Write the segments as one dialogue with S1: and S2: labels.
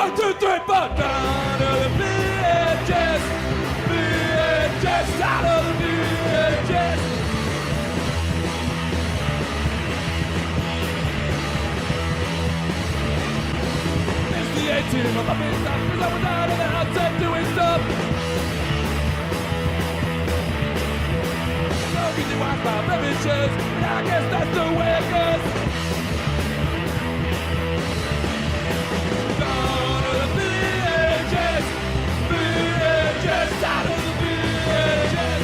S1: 1, 2, 3, 4. Down to the VHS. VHS. Out of the VHS. It's the 18 of the big stuff. Cause I was out of the house and doing stuff. So easy watch my blemishes. And I guess that's the way it goes. Down to the VHS. VHS. Out of the VHS.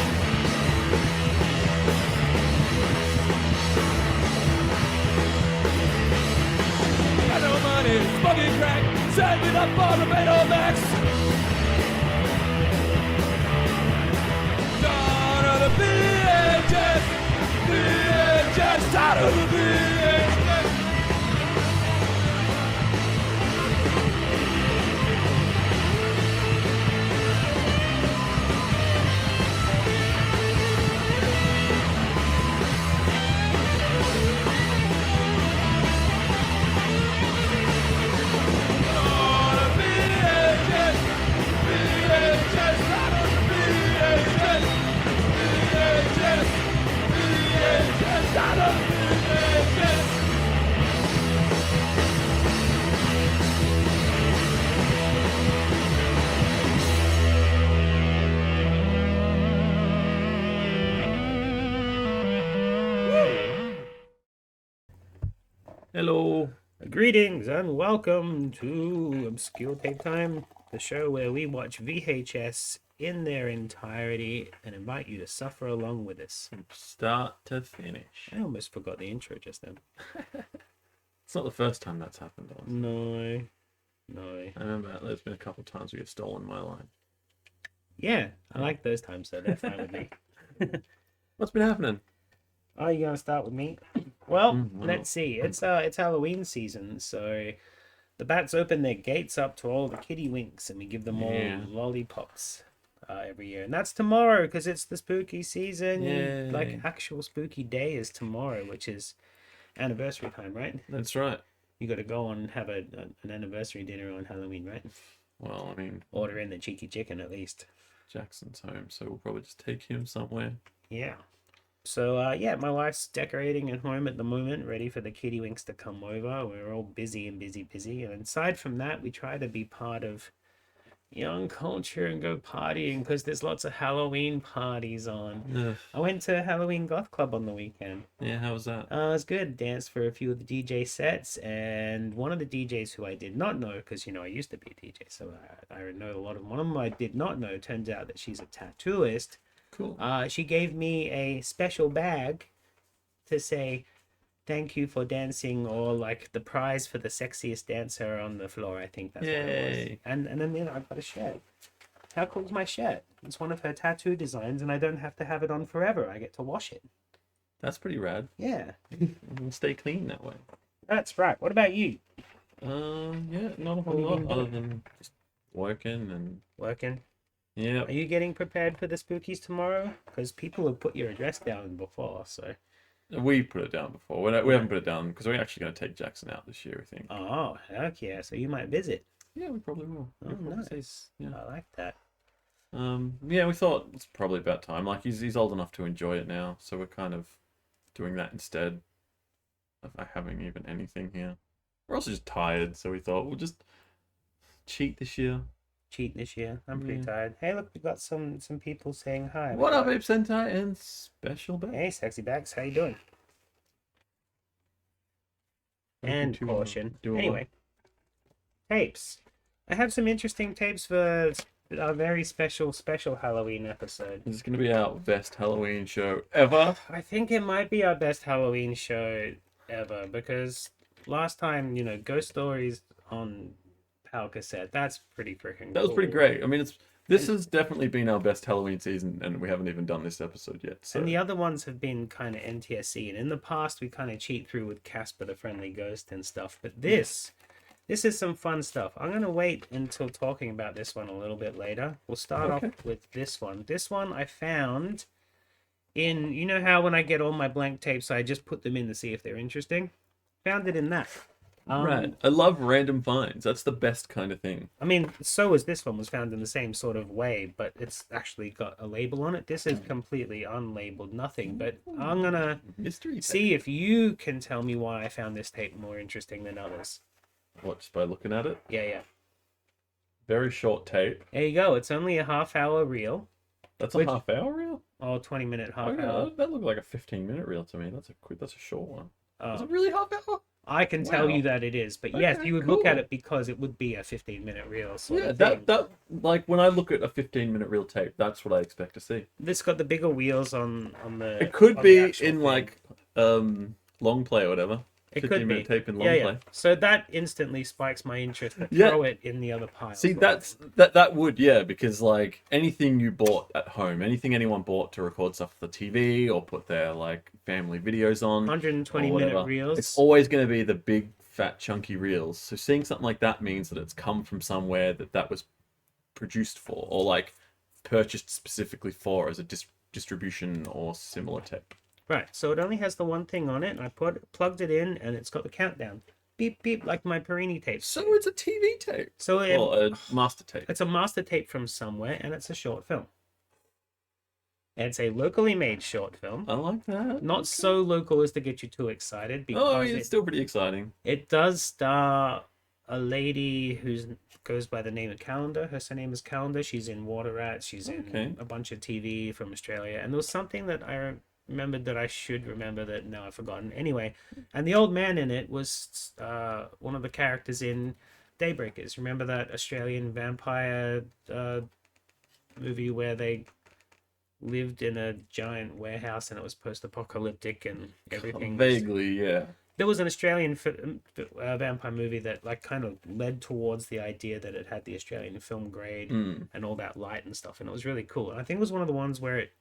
S1: Got no money, smoking crack, saving up for the Betamax. Down to the VHS, VHS, out of the VHS.
S2: Hello, greetings and welcome to Obscure Tape Time, the show where we watch VHS in their entirety and invite you to suffer along with us.
S3: From start to finish.
S2: I almost forgot the intro just then.
S3: It's not the first time that's happened, honestly.
S2: No.
S3: I remember there's been a couple of times we get stolen my line.
S2: Yeah, I like those times though, they're fine with me.
S3: What's been happening?
S2: Oh, you gonna start with me? Well,
S3: Well.
S2: let's see. It's Halloween season, so the bats open their gates up to all the kitty winks, and we give them all
S3: Yeah.
S2: lollipops every year. And that's tomorrow because it's the spooky season.
S3: Yay.
S2: Like actual spooky day is tomorrow, which is anniversary time, right?
S3: That's right.
S2: You got to go and have an anniversary dinner on Halloween, right?
S3: Well, I mean,
S2: Order in the cheeky chicken at least.
S3: Jackson's home, so we'll probably just take him somewhere.
S2: Yeah. So, yeah, my wife's decorating at home at the moment, ready for the kitty winks to come over. We're all busy. And aside from that, we try to be part of young culture and go partying because there's lots of Halloween parties on.
S3: Ugh.
S2: I went to Halloween Goth Club on the weekend.
S3: Yeah, how was that?
S2: It was good. Danced for a few of the DJ sets, and one of the DJs who I did not know, because, I used to be a DJ, so I know a lot of them. One of them I did not know. Turns out that she's a tattooist.
S3: Cool.
S2: She gave me a special bag to say thank you for dancing, or like the prize for the sexiest dancer on the floor. I think that's what it was.
S3: Yay.
S2: And then I got a shirt. How cool is my shirt? It's one of her tattoo designs, and I don't have to have it on forever. I get to wash it.
S3: That's pretty rad.
S2: Yeah,
S3: We'll stay clean that way.
S2: that's right. What about you?
S3: Yeah, not a
S2: What
S3: whole
S2: have you
S3: lot
S2: been
S3: other
S2: doing?
S3: than just working and
S2: Working.
S3: yeah.
S2: Are you getting prepared for the spookies tomorrow? Because people have put your address down before, so.
S3: We put it down before. We haven't put it down because we're actually going to take Jackson out this year, I think.
S2: Oh, heck yeah. So you might visit.
S3: Yeah, we probably will.
S2: Oh,
S3: We'll probably say-
S2: nice.
S3: yeah.
S2: I like that.
S3: Yeah, we thought it's probably about time. Like he's old enough to enjoy it now, so we're kind of doing that instead of having even anything here. We're also just tired, so we thought we'll just cheat this year.
S2: Cheat this year. I'm pretty
S3: Yeah.
S2: tired. Hey, look, we got some people saying hi.
S3: What up, Ape Sentai and Special Bag?
S2: Hey, sexy bags, how you doing?
S3: Welcome
S2: And
S3: to,
S2: caution.
S3: do a-
S2: Anyway, tapes. I have some interesting tapes for a very special Halloween episode.
S3: This is going to be our best Halloween show ever.
S2: I think it might be our best Halloween show ever because last time, Ghost Stories on PAL cassette, that's pretty freaking
S3: That was pretty
S2: cool.
S3: great. I mean, this has definitely been our best Halloween season, and we haven't even done this episode yet. So
S2: And the other ones have been kind of NTSC, and in the past we kind of cheat through with Casper the Friendly Ghost and stuff. But this is some fun stuff. I'm gonna wait until talking about this one a little bit later. We'll start
S3: Okay.
S2: off with this one. This one I found in, how when I get all my blank tapes, I just put them in to see if they're interesting. Found it in that.
S3: Right. I love random finds. That's the best kind of thing.
S2: I mean, so is this one was found in the same sort of way, but it's actually got a label on it. This is completely unlabeled, nothing. But I'm gonna
S3: Mystery tape.
S2: see if you can tell me why I found this tape more interesting than others.
S3: What, just by looking at it?
S2: Yeah, yeah.
S3: Very short tape.
S2: There you go. It's only a half-hour reel.
S3: That's
S2: Which-
S3: a half-hour reel?
S2: Oh, 20-minute
S3: Oh,
S2: half
S3: yeah,
S2: hour.
S3: that looked like a 15-minute reel to me. That's a short one. Is
S2: Oh,
S3: it really half-hour?
S2: I can tell
S3: Wow.
S2: you that it is, but yes,
S3: Okay,
S2: you would look at
S3: cool.
S2: it because it would be a 15-minute reel. Sort
S3: Yeah,
S2: of thing.
S3: that like when I look at a 15-minute reel tape, that's what I expect to see.
S2: This got the bigger wheels on the.
S3: It could
S2: on the
S3: be
S2: actual
S3: in
S2: thing.
S3: like long play or whatever.
S2: It could
S3: 15-minute
S2: be
S3: tape in long
S2: yeah, yeah.
S3: play.
S2: So that instantly spikes my interest. To
S3: Yeah.
S2: throw it in the other pile.
S3: See, that would, yeah, because like anything you bought at home, anything anyone bought to record stuff for the TV or put their like family videos on,
S2: 120-minute
S3: whatever,
S2: reels.
S3: it's always going to be the big fat chunky reels. So seeing something like that means that it's come from somewhere that was produced for or like purchased specifically for as a distribution or similar tape.
S2: Right. So it only has the one thing on it, and I plugged it in, and it's got the countdown. Beep beep, like my Perini tapes.
S3: So it's a TV tape.
S2: So
S3: Well, a master tape.
S2: it's a master tape from somewhere, and it's a short film. It's a locally made short film.
S3: I like that.
S2: Not so local as to get you too excited, because
S3: Oh, it's still pretty exciting.
S2: it does star a lady who goes by the name of Calendar. Her surname is Calendar. She's in Water Rats. She's in
S3: Okay.
S2: a bunch of TV from Australia. And there was something that I remembered that I should remember that now I've forgotten. Anyway, and the old man in it was one of the characters in Daybreakers. Remember that Australian vampire movie where they lived in a giant warehouse and it was post-apocalyptic and everything was-
S3: Vaguely, yeah.
S2: there was an Australian vampire movie that like kind of led towards the idea that it had the Australian film grade
S3: Mm.
S2: and all that light and stuff, and it was really cool. And I think it was one of the ones where it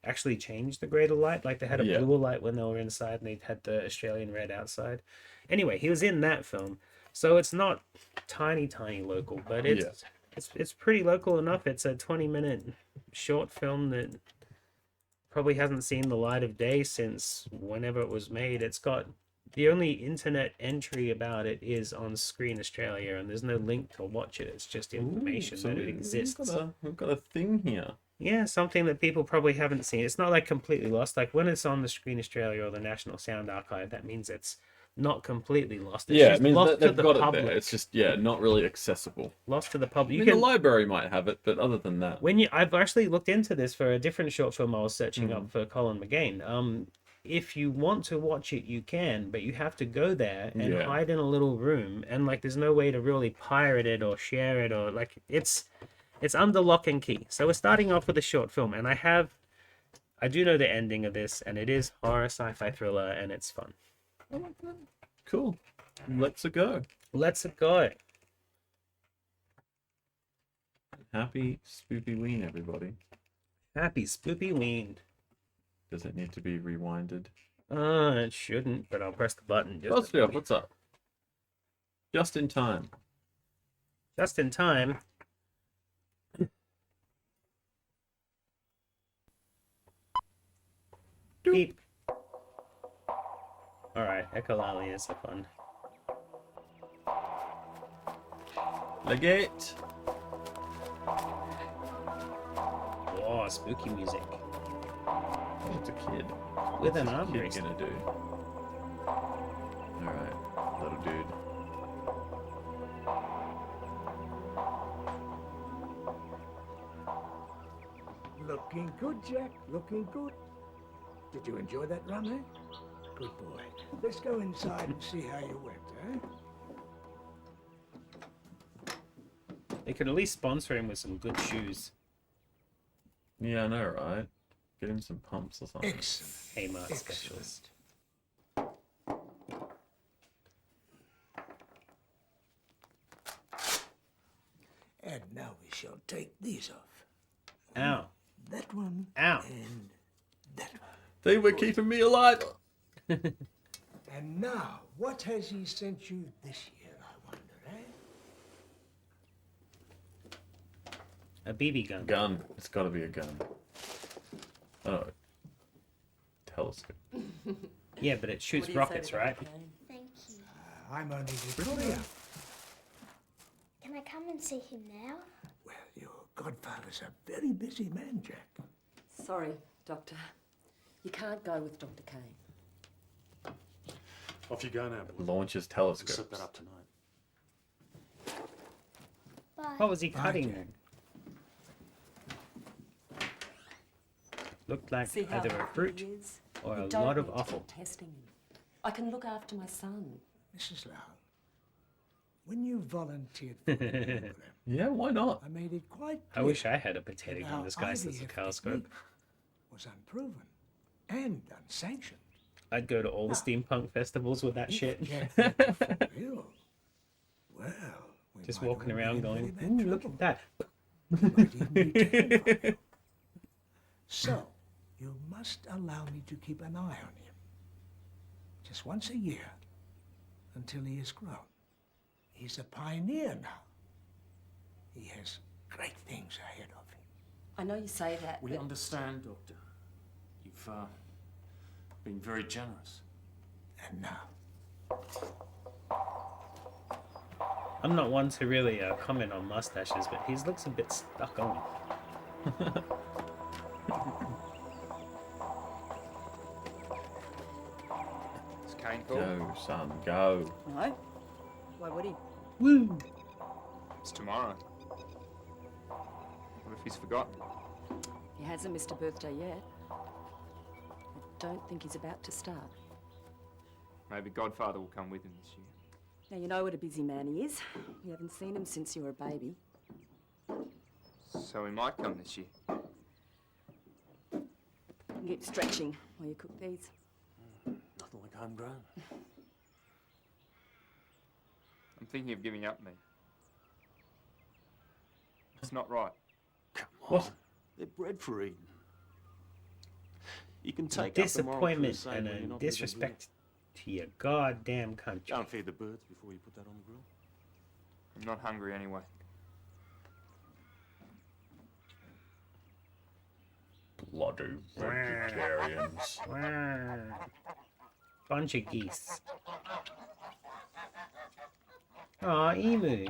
S2: actually changed the grade of light. Like they had a
S3: Yeah.
S2: bluer light when they were inside, and they had the Australian red outside. Anyway, he was in that film, so it's not tiny local, but it's pretty local enough. It's a 20-minute short film that probably hasn't seen the light of day since whenever it was made. It's got the only internet entry about it is on Screen Australia, and there's no link to watch it. It's just information
S3: Ooh, so
S2: that it exists.
S3: We've got a thing here.
S2: Yeah, something that people probably haven't seen. It's not like completely lost. Like when it's on the Screen Australia or the National Sound Archive, that means it's not completely lost. It's
S3: Yeah,
S2: just
S3: I mean
S2: lost to
S3: they've
S2: the
S3: got
S2: public.
S3: it there. It's just not really accessible.
S2: Lost to the public.
S3: I
S2: You
S3: mean,
S2: can
S3: the library might have it, but other than that,
S2: I've actually looked into this for a different short film I was searching
S3: Mm.
S2: up for Colin McGain. If you want to watch it, you can, but you have to go there and
S3: Yeah.
S2: hide in a little room, and like there's no way to really pirate it or share it or like it's under lock and key. So we're starting off with a short film, and I do know the ending of this, and it is horror sci-fi thriller, and it's fun.
S3: I like that. Cool. Let's go.
S2: Let's go.
S3: Happy spoopy ween, everybody.
S2: Happy spoopy ween.
S3: Does it need to be rewinded?
S2: It shouldn't, but I'll press the button
S3: What's up? Just in time.
S2: just in time. Beep. Alright, echolalia is fun.
S3: Legate.
S2: Whoa, spooky music.
S3: What's a kid?
S2: With an
S3: What's a
S2: arm
S3: kid
S2: bracelet.
S3: gonna do? Alright, little dude.
S4: Looking good, Jack. Looking good. Did you enjoy that run, eh? Good boy. Let's go inside and see how you went, eh?
S2: They could at least sponsor him with some good shoes.
S3: Yeah, I know, right? Get him some pumps or something.
S4: Excellent.
S2: Kmart specials.
S4: And now we shall take these off.
S2: Ow.
S4: That one
S2: Ow.
S4: and that one.
S3: They were keeping me alive.
S4: And now, what has he sent you this year, I wonder, eh?
S2: A BB gun.
S3: Gun. It's gotta be a gun. Oh. Telescope.
S2: Yeah, but it shoots
S5: What do you say
S2: rockets,
S5: to that,
S2: right?
S5: Kane?
S6: Thank you.
S4: I'm only Victoria.
S5: Can I come and see him now?
S4: Well, your godfather's a very busy man, Jack.
S6: Sorry, Doctor. You can't go with Dr. Kane.
S7: Off you go now, boy.
S3: Launches
S7: Set
S3: telescopes.
S7: that up tonight.
S5: Bye.
S2: What was he
S4: Bye,
S2: cutting?
S4: Jack.
S2: Looked like
S6: See how
S2: either a
S6: happy
S2: fruit
S6: he is?
S2: or
S6: You
S2: a
S6: don't
S2: lot of
S6: need to
S2: offal.
S6: keep testing him. I can look after my son.
S4: Mrs. Lau, when you volunteered for the program,
S3: Yeah, why not?
S4: I made it quite
S2: I
S4: clear
S2: wish I had a
S4: that
S2: potato
S4: our
S2: gun disguised as a
S4: IVF
S2: telescope.
S4: technique was unproven and unsanctioned.
S2: I'd go to all the steampunk festivals with that
S4: If
S2: shit.
S4: Jack were to fall ill, well, we
S2: Just
S4: might
S2: walking
S4: all be
S2: around
S4: in
S2: going,
S4: very bad
S2: ooh, look
S4: trouble.
S2: at that.
S4: We might even be terrified. So, you must allow me to keep an eye on him. Just once a year, until he is grown. He's a pioneer now. He has great things ahead of him.
S6: I know you say that,
S7: We
S6: but
S7: understand, Doctor. You've been very generous.
S4: And now,
S2: I'm not one to really comment on mustaches, but his looks a bit stuck on.
S8: Is Kane cool?
S3: Go, son, go.
S6: no. Why would he?
S2: Woo!
S8: It's tomorrow. What if he's forgotten?
S6: He hasn't missed a birthday yet. I don't think he's about to start.
S8: Maybe Godfather will come with him this year.
S6: Now, you know what a busy man he is. We haven't seen him since you were a baby.
S8: So he might come this year.
S6: You can keep stretching while you cook these.
S7: Nothing like homegrown.
S8: I'm thinking of giving up meat. It's not right.
S7: Come on.
S2: What?
S7: They're bred for eating. You can take up the moral
S2: Disappointment
S7: crusade
S2: and
S7: when you're
S2: a
S7: not with us
S2: disrespect to your goddamn country.
S7: here. Go and feed the birds before you put that on the grill.
S8: I'm not hungry anyway.
S3: Bloody vegetarians.
S2: Bunch of geese. Aw, emu.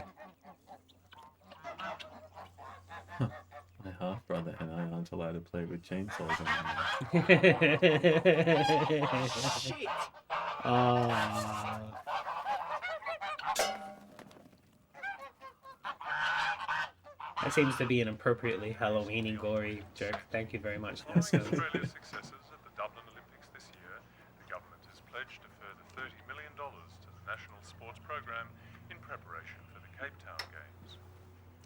S3: My half brother and I aren't allowed to play with chainsaws anymore.
S2: Shit. Aw. That seems to be an appropriately Halloweeny gory joke. Thank you very much, Nelson.
S9: Australia's successes at the Dublin Olympics this year, the government has pledged a further $30 million to the national sports program in preparation for the Cape Town Games.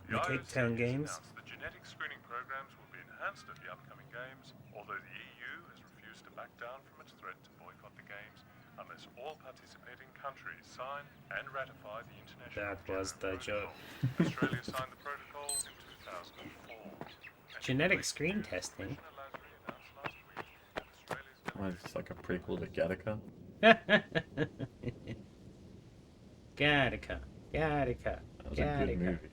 S2: The Cape
S9: IOC
S2: Town
S9: has
S2: Games?
S9: announced the genetic screening programs will be enhanced at the upcoming Games, although the EU has refused to back down from its threat to boycott the Games unless all participating countries sign and ratify the international.
S2: That was the joke.
S9: Australia signed the protocol in 2004. And
S2: Genetic screen testing?
S3: Why, it's like a prequel to Gattaca.
S2: Gattaca. Gattaca.
S3: That was a good
S2: Gattaca.
S3: movie.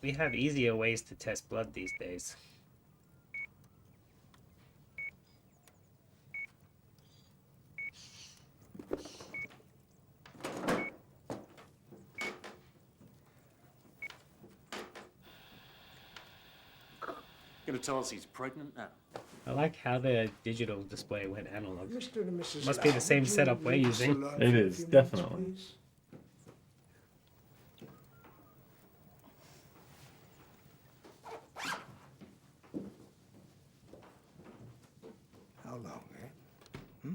S2: We have easier ways to test blood these days.
S7: Gonna tell us he's pregnant now.
S2: I like how the digital display went analog.
S4: Mr. and Mrs.
S2: Must be the
S4: Lau,
S2: same
S4: would you
S2: setup we're
S4: leave us
S2: using.
S4: alone
S3: It
S4: for a
S3: is,
S4: few minutes,
S3: definitely.
S4: please? How long, eh?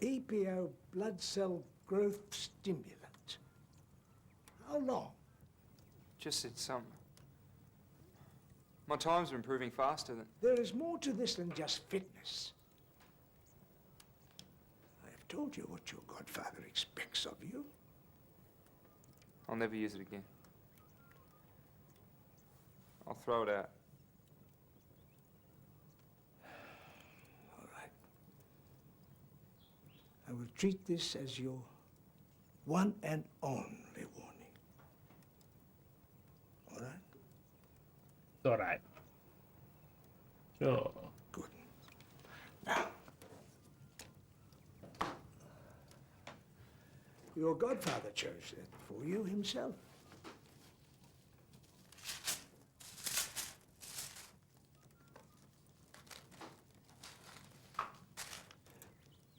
S4: EPO blood cell growth stimulant. How long?
S8: Just said something. My times are improving faster than...
S4: There is more to this than just fitness. I have I've told you what your godfather expects of you.
S8: I'll never use it again. I'll throw it out.
S4: All right. I will treat this as your one and only warning. All right?
S2: It's all right.
S3: Sure.
S4: Good. Now, your godfather chose that for you himself.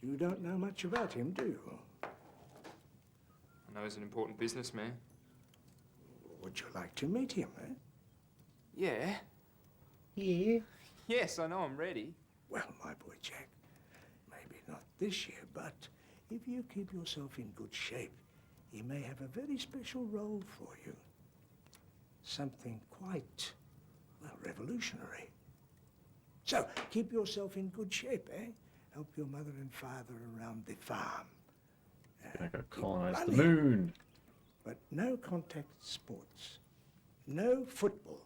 S4: You don't know much about him, do you?
S8: I know he's an important businessman.
S4: Would you like to meet him, eh?
S8: Yeah.
S2: Yeah.
S8: Yes, I know I'm ready.
S4: Well, my boy Jack, maybe not this year, but if you keep yourself in good shape, he may have a very special role for you. Something quite, well, revolutionary. So, keep yourself in good shape, eh? Help your mother and father around the farm.
S3: Gonna go
S4: Keep
S3: colonize the
S4: running,
S3: moon.
S4: but no contact sports. No football.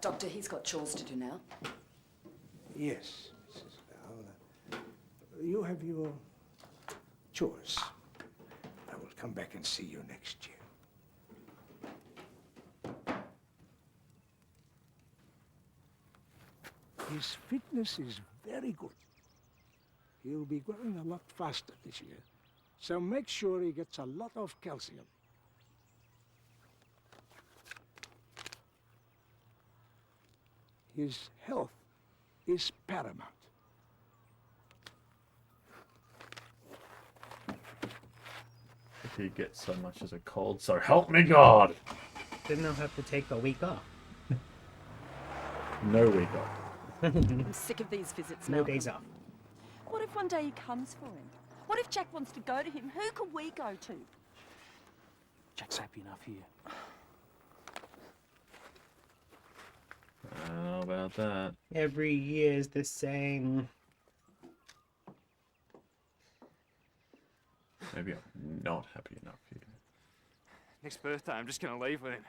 S6: Doctor, he's got chores to do now.
S4: Yes, Mrs. Val. You have your chores. I will come back and see you next year. His fitness is very good. He'll be growing a lot faster this year, so make sure he gets a lot of calcium. His health is paramount.
S3: If he gets so much as a cold, so help me God!
S2: Then they'll have to take a week off.
S3: No week off.
S6: I'm sick of these visits now.
S2: No days off.
S6: What if one day he comes for him? What if Jack wants to go to him? Who can we go to?
S10: Jack's happy enough here.
S3: How about that?
S2: Every year is the same.
S3: Maybe I'm not happy enough here.
S8: Next birthday, I'm just gonna leave with him.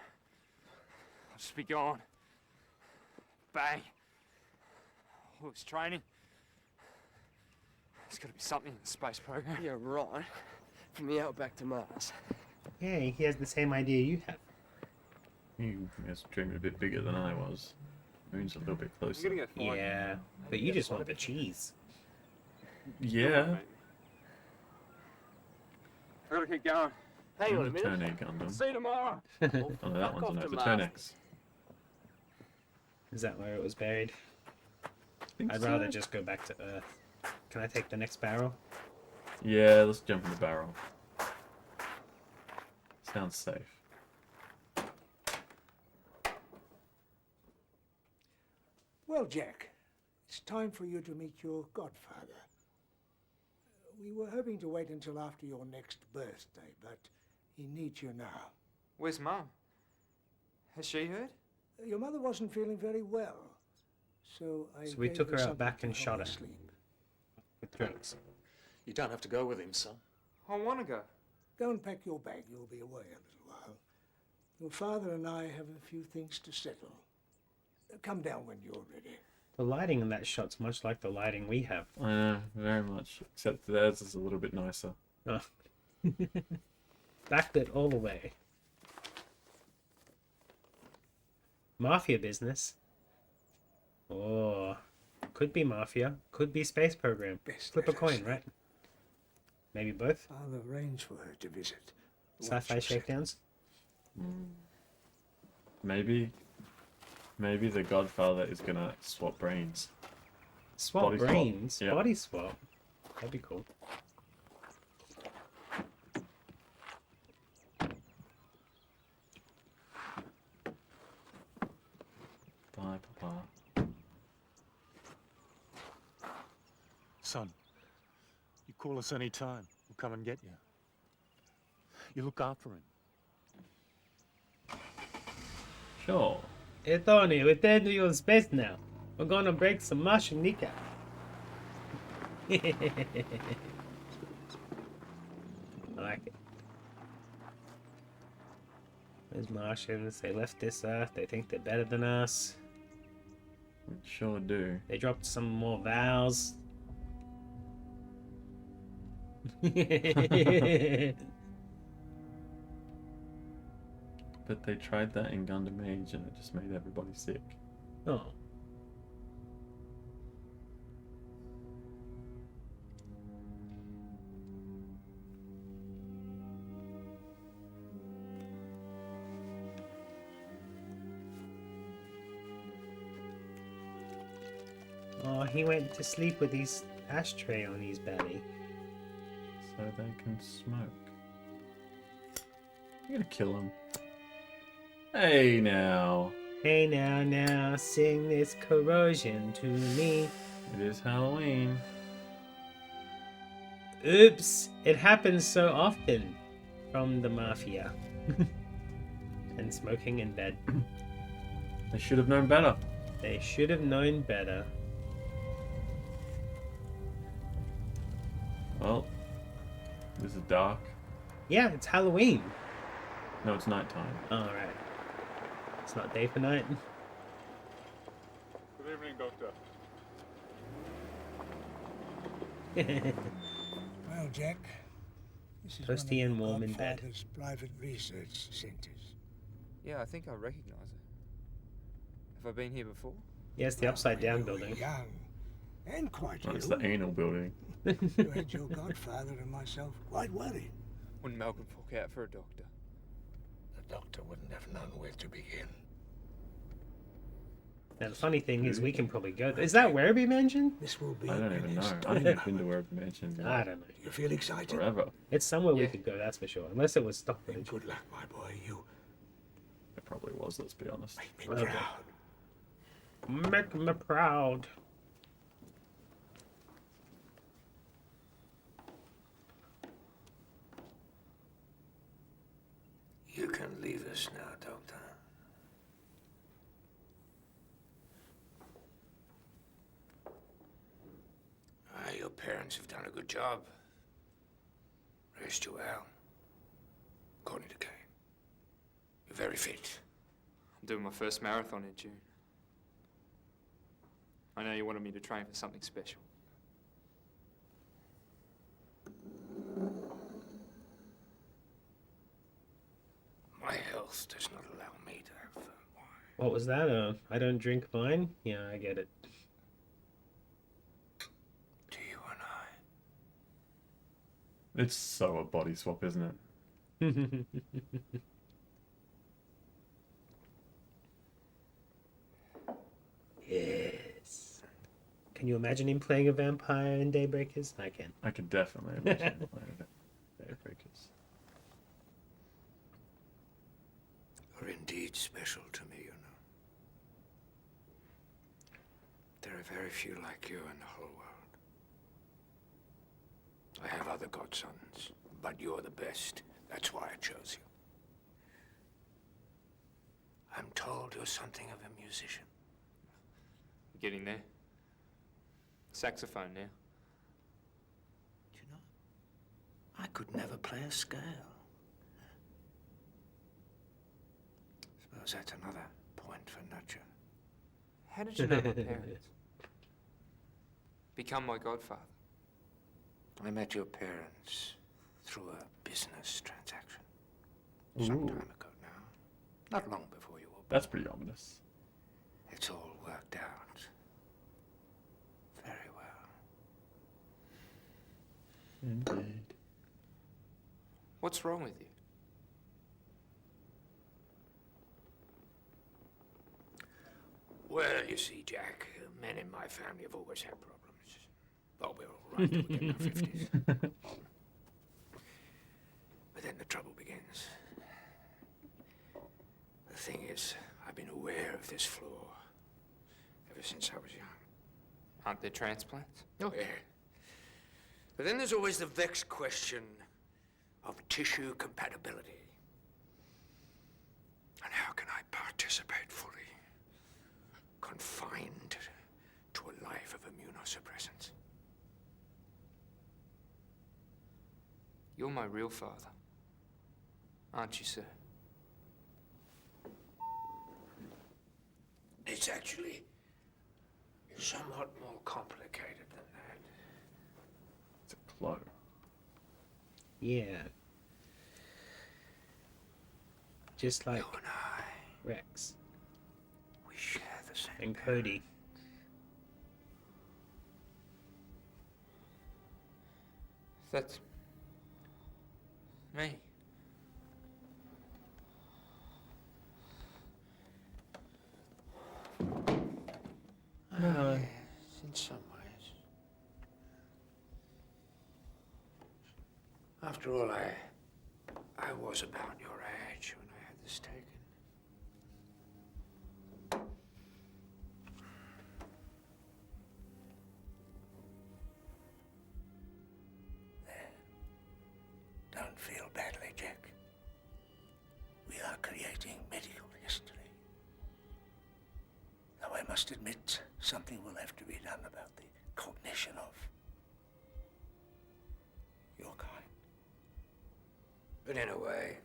S8: I'll just be gone. Bang. All this training. There's gotta be something in the space program.
S10: Yeah, right. From the outback to Mars.
S2: Yeah, he has the same idea you have.
S3: He was dreaming a bit bigger than I was. Moon's a little bit
S8: I'm
S3: closer.
S8: gonna go find him.
S2: Yeah, but you just want the cheese.
S3: Yeah.
S8: I gotta keep going.
S10: Hang on a
S3: The
S10: minute.
S3: Turn A Gundam.
S8: See you tomorrow.
S3: Oh, no, that
S10: Fuck
S3: one's
S10: off
S3: an
S10: to
S3: over
S10: Mars.
S3: Turn X.
S2: Is that where it was buried?
S3: Think
S2: I'd
S3: so.
S2: rather just go back to Earth. Can I take the next barrel?
S3: Yeah, let's jump in the barrel. Sounds safe.
S4: Well, Jack, it's time for you to meet your godfather. We were hoping to wait until after your next birthday, but he needs you now.
S8: Where's Mum? Has she heard?
S4: Your mother wasn't feeling very well, so
S2: we
S4: gave
S2: took her out
S4: something
S2: back
S4: to
S2: and
S4: help
S2: shot her.
S4: sleep.
S2: With drugs.
S7: You don't have to go with him, son.
S8: I wanna go.
S4: Go and pack your bag. You'll be away a little while. Your father and I have a few things to settle. Come down when you're ready.
S2: The lighting in that shot's much like the lighting we have.
S3: I know, very much. Except theirs is a little bit nicer.
S2: Oh. Backlit all the way. Mafia business. Oh, could be mafia, could be space program.
S4: Best
S2: Flip a
S4: let her
S2: coin,
S4: sleep.
S2: right? Maybe both.
S4: I'll arrange for her to visit. Once
S2: Sci-fi
S4: you're settled.
S2: shakedowns.
S3: Maybe the Godfather is gonna swap brains.
S2: Swap
S3: Body swap.
S2: brains.
S3: Yeah.
S2: Body swap. That'd be cool.
S3: Bye, Papa.
S11: Son, you call us any time. We'll come and get you. You look after him.
S3: Sure.
S2: Hey Tony, we're heading to your space now. We're gonna break some Martian kneecap. I like it. Those Martians, they left this Earth, they think they're better than us.
S3: We sure do.
S2: They dropped some more vows.
S3: But they tried that in Gundam Age and it just made everybody sick.
S2: Oh. Oh, he went to sleep with his ashtray on his belly.
S3: So they can smoke. You're gonna kill him. Hey now.
S2: Hey now, sing this corrosion to me.
S3: It is Halloween.
S2: Oops, it happens so often from the mafia. And smoking in bed.
S3: They should have known better.
S2: They should have known better.
S3: Well, this is dark.
S2: Yeah, it's Halloween.
S3: No, it's nighttime.
S2: Alright. It's not day for night.
S9: Good evening, Doctor.
S4: Well, Jack, this is
S2: Toasty
S4: one
S2: and
S4: of
S2: warm in bed.
S4: Godfather's private research centers.
S10: Yeah, I think I recognize it. Have I been here before?
S2: Yes, the upside
S4: When
S2: down
S4: you were
S2: building.
S4: young and quite
S3: Oh, it's
S4: ill,
S3: the anal building.
S4: you had your godfather and myself quite worried.
S10: Wouldn't Malcolm fork out for a doctor?
S4: The doctor wouldn't have known where to begin.
S2: Now the funny thing is, we can probably go there. Is that Werribee Mansion?
S4: This will be
S3: I don't even know.
S4: Ernest
S3: I haven't
S4: Cleveland.
S3: been to Werribee Mansion in
S2: I don't know.
S4: Do you feel excited?
S3: forever.
S2: It's somewhere we
S10: Yeah.
S2: could go, that's for sure. Unless it was stock
S4: Then
S2: footage.
S4: good luck, my boy. You
S3: It probably was, let's be honest.
S4: make me
S2: Okay.
S4: proud.
S2: Make me proud.
S4: You can leave us now, Doctor. Your parents have done a good job. Raised you well. According to Kane. You're very fit.
S8: I'm doing my first marathon in June. I know you wanted me to train for something special.
S4: My health does not allow me to have wine.
S2: What was that? I don't drink wine? Yeah, I get it.
S4: Do you and I?
S3: It's so a body swap, isn't it?
S2: Yes. Can you imagine him playing a vampire in Daybreakers? I can.
S3: I could definitely imagine playing Daybreakers.
S4: You're indeed special to me, you know. There are very few like you in the whole world. I have other godsons, but you're the best. That's why I chose you. I'm told you're something of a musician.
S8: Getting there. Saxophone now.
S4: Do you know, I could never play a scale. Suppose that's another point for nurture.
S8: How did you know my parents? Become my godfather.
S4: I met your parents through a business transaction. Some time ago now. Not long before you were born.
S3: That's pretty ominous.
S4: It's all worked out very well.
S3: Indeed.
S8: What's wrong with you?
S4: Well, you see, Jack, men in my family have always had problems. Well, we're all right till we get in our 50s. But then the trouble begins. The thing is, I've been aware of this flaw ever since I was young.
S8: Aren't there transplants?
S4: Oh, yeah. But then there's always the vexed question of tissue compatibility. And how can I participate fully? Confined to a life of immunosuppressants.
S10: You're my real father, aren't you, sir?
S4: It's actually somewhat more complicated than that.
S3: It's a clo.
S2: Yeah. Just like
S4: You and I,
S2: Rex
S4: we share the same
S2: and Cody.
S10: That's me.
S3: No.
S4: In some ways. After all, I was about your age when I had this taken. There. Don't feel badly, Jack. We are creating medical history. Though I must admit, something will have to be done about the cognition of your kind. But in a way,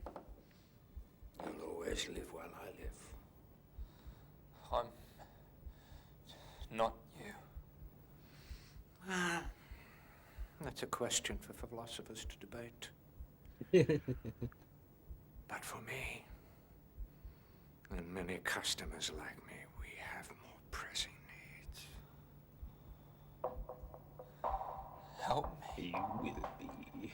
S4: you'll always live while I live.
S10: I'm not you.
S4: That's a question for philosophers to debate. But for me, and many customers like me, we have more pressing needs.
S10: Help me.
S2: Be with thee.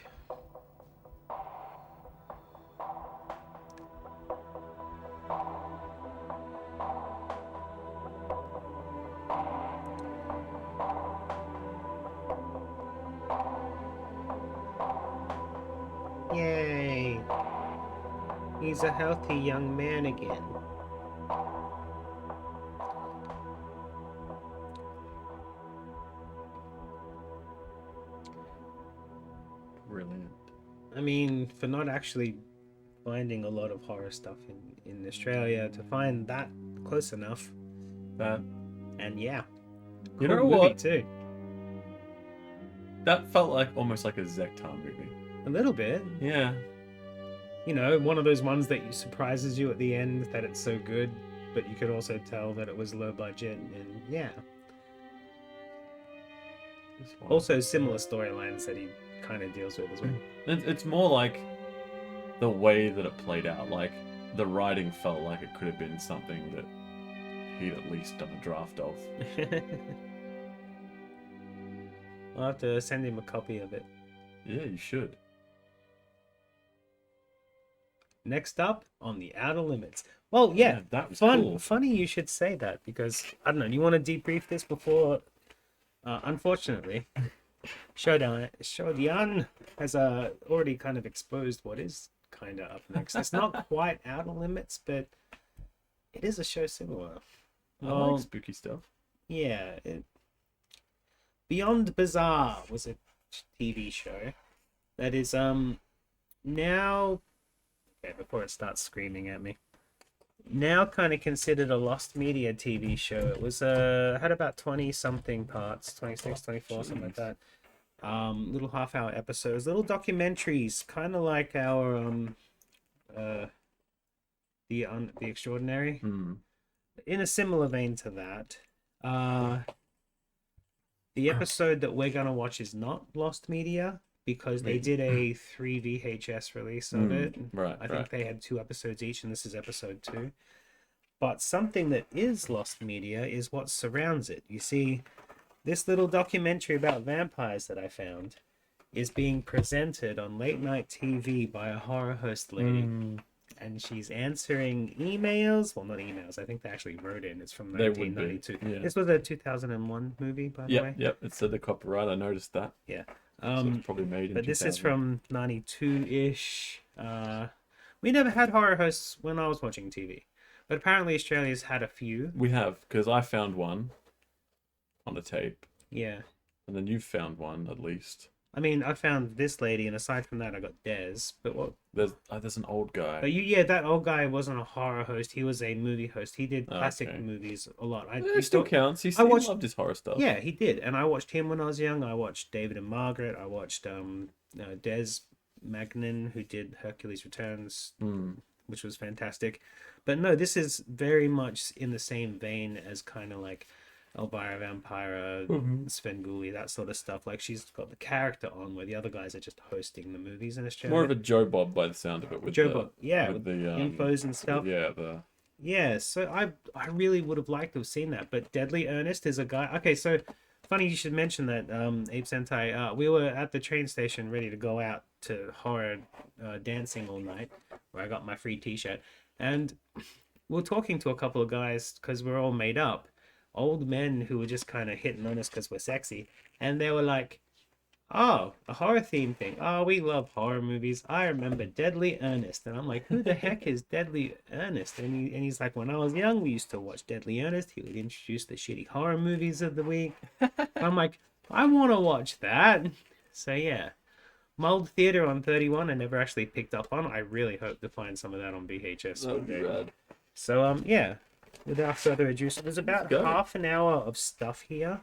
S2: Yay! He's a healthy young man again.
S3: Brilliant.
S2: I mean, for not actually finding a lot of horror stuff in Australia, to find that close enough.
S3: That
S2: And yeah.
S3: You
S2: cool
S3: know
S2: movie
S3: what?
S2: too.
S3: that felt like almost like a Zektar movie.
S2: A little bit.
S3: Yeah.
S2: You know, one of those ones that surprises you at the end that it's so good, but you could also tell that it was low budget, and yeah.
S3: This one.
S2: Also similar storylines that he kind of deals with as well.
S3: It's more like the way that it played out. Like the writing felt like it could have been something that he'd at least done a draft of.
S2: I'll have to send him a copy of it.
S3: Yeah, you should.
S2: Next up on the Outer Limits. Well, yeah,
S3: that was
S2: fun.
S3: cool.
S2: Funny you should say that because I don't know. Do you want to debrief this before? Unfortunately, Shodian has already kind of exposed what is kind of up next. It's not quite Outer Limits, but it is a show similar.
S3: I like spooky stuff.
S2: Yeah, Beyond Bizarre was a TV show that is now. Okay, before it starts screaming at me. Now kind of considered a lost media TV show. It was had about 20 something parts, 26, 24, something like that. Little half-hour episodes, little documentaries, kind of like our the Extraordinary. In a similar vein to that. The episode that we're gonna watch is not lost media because they did a 3 VHS release of it.
S3: Right,
S2: I think they had 2 episodes each, and this is episode 2. But something that is lost media is what surrounds it. You see, this little documentary about vampires that I found is being presented on late night TV by a horror host lady. And she's answering emails. Well, not emails. I think they actually wrote in. It's from
S3: They would be,
S2: 1992.
S3: yeah.
S2: This was a 2001 movie, by the way.
S3: Yep. It said the copyright. I noticed that.
S2: Yeah.
S3: So it's probably made in
S2: But this is
S3: 2000.
S2: from 92-ish. We never had horror hosts when I was watching TV. But apparently Australia's had a few.
S3: We have, because I found one on a tape.
S2: Yeah.
S3: And then you found one, at least.
S2: I mean, I found this lady, and aside from that, I got Des. But what?
S3: There's an old guy.
S2: But yeah, that old guy wasn't a horror host. He was a movie host. He did classic
S3: Okay.
S2: movies a lot.
S3: He still counts. He loved his horror stuff.
S2: Yeah, he did, and I watched him when I was young. I watched David and Margaret. I watched Des Magnin, who did Hercules Returns,
S3: Hmm.
S2: which was fantastic. But no, this is very much in the same vein as kind of like Elvira Vampira, Svengoolie, that sort of stuff. Like she's got the character on, where the other guys are just hosting the movies in Australia.
S3: More of a Joe Bob by the sound of it. With
S2: Joe
S3: the,
S2: Bob, yeah,
S3: with
S2: with
S3: the
S2: infos and stuff. Yeah, so I really would have liked to have seen that. But Deadly Ernest is a guy. Okay, so funny you should mention that, Ape Sentai. We were at the train station ready to go out to horror dancing all night, where I got my free T-shirt, and we're talking to a couple of guys because we're all made up, old men who were just kind of hitting on us because we're sexy, and they were like, "Oh, a horror theme thing. Oh, we love horror movies. I remember Deadly Ernest." And I'm like, "Who the heck is Deadly Ernest?" And he's like, "When I was young, we used to watch Deadly Ernest. He would introduce the shitty horror movies of the week." I'm like, "I want to watch that." So yeah, Mulled Theatre on 31. I never actually picked up on. I really hope to find some of that on VHS.
S3: That would be rad.
S2: So yeah, without further ado, so there's about
S3: Go.
S2: half an hour of stuff here.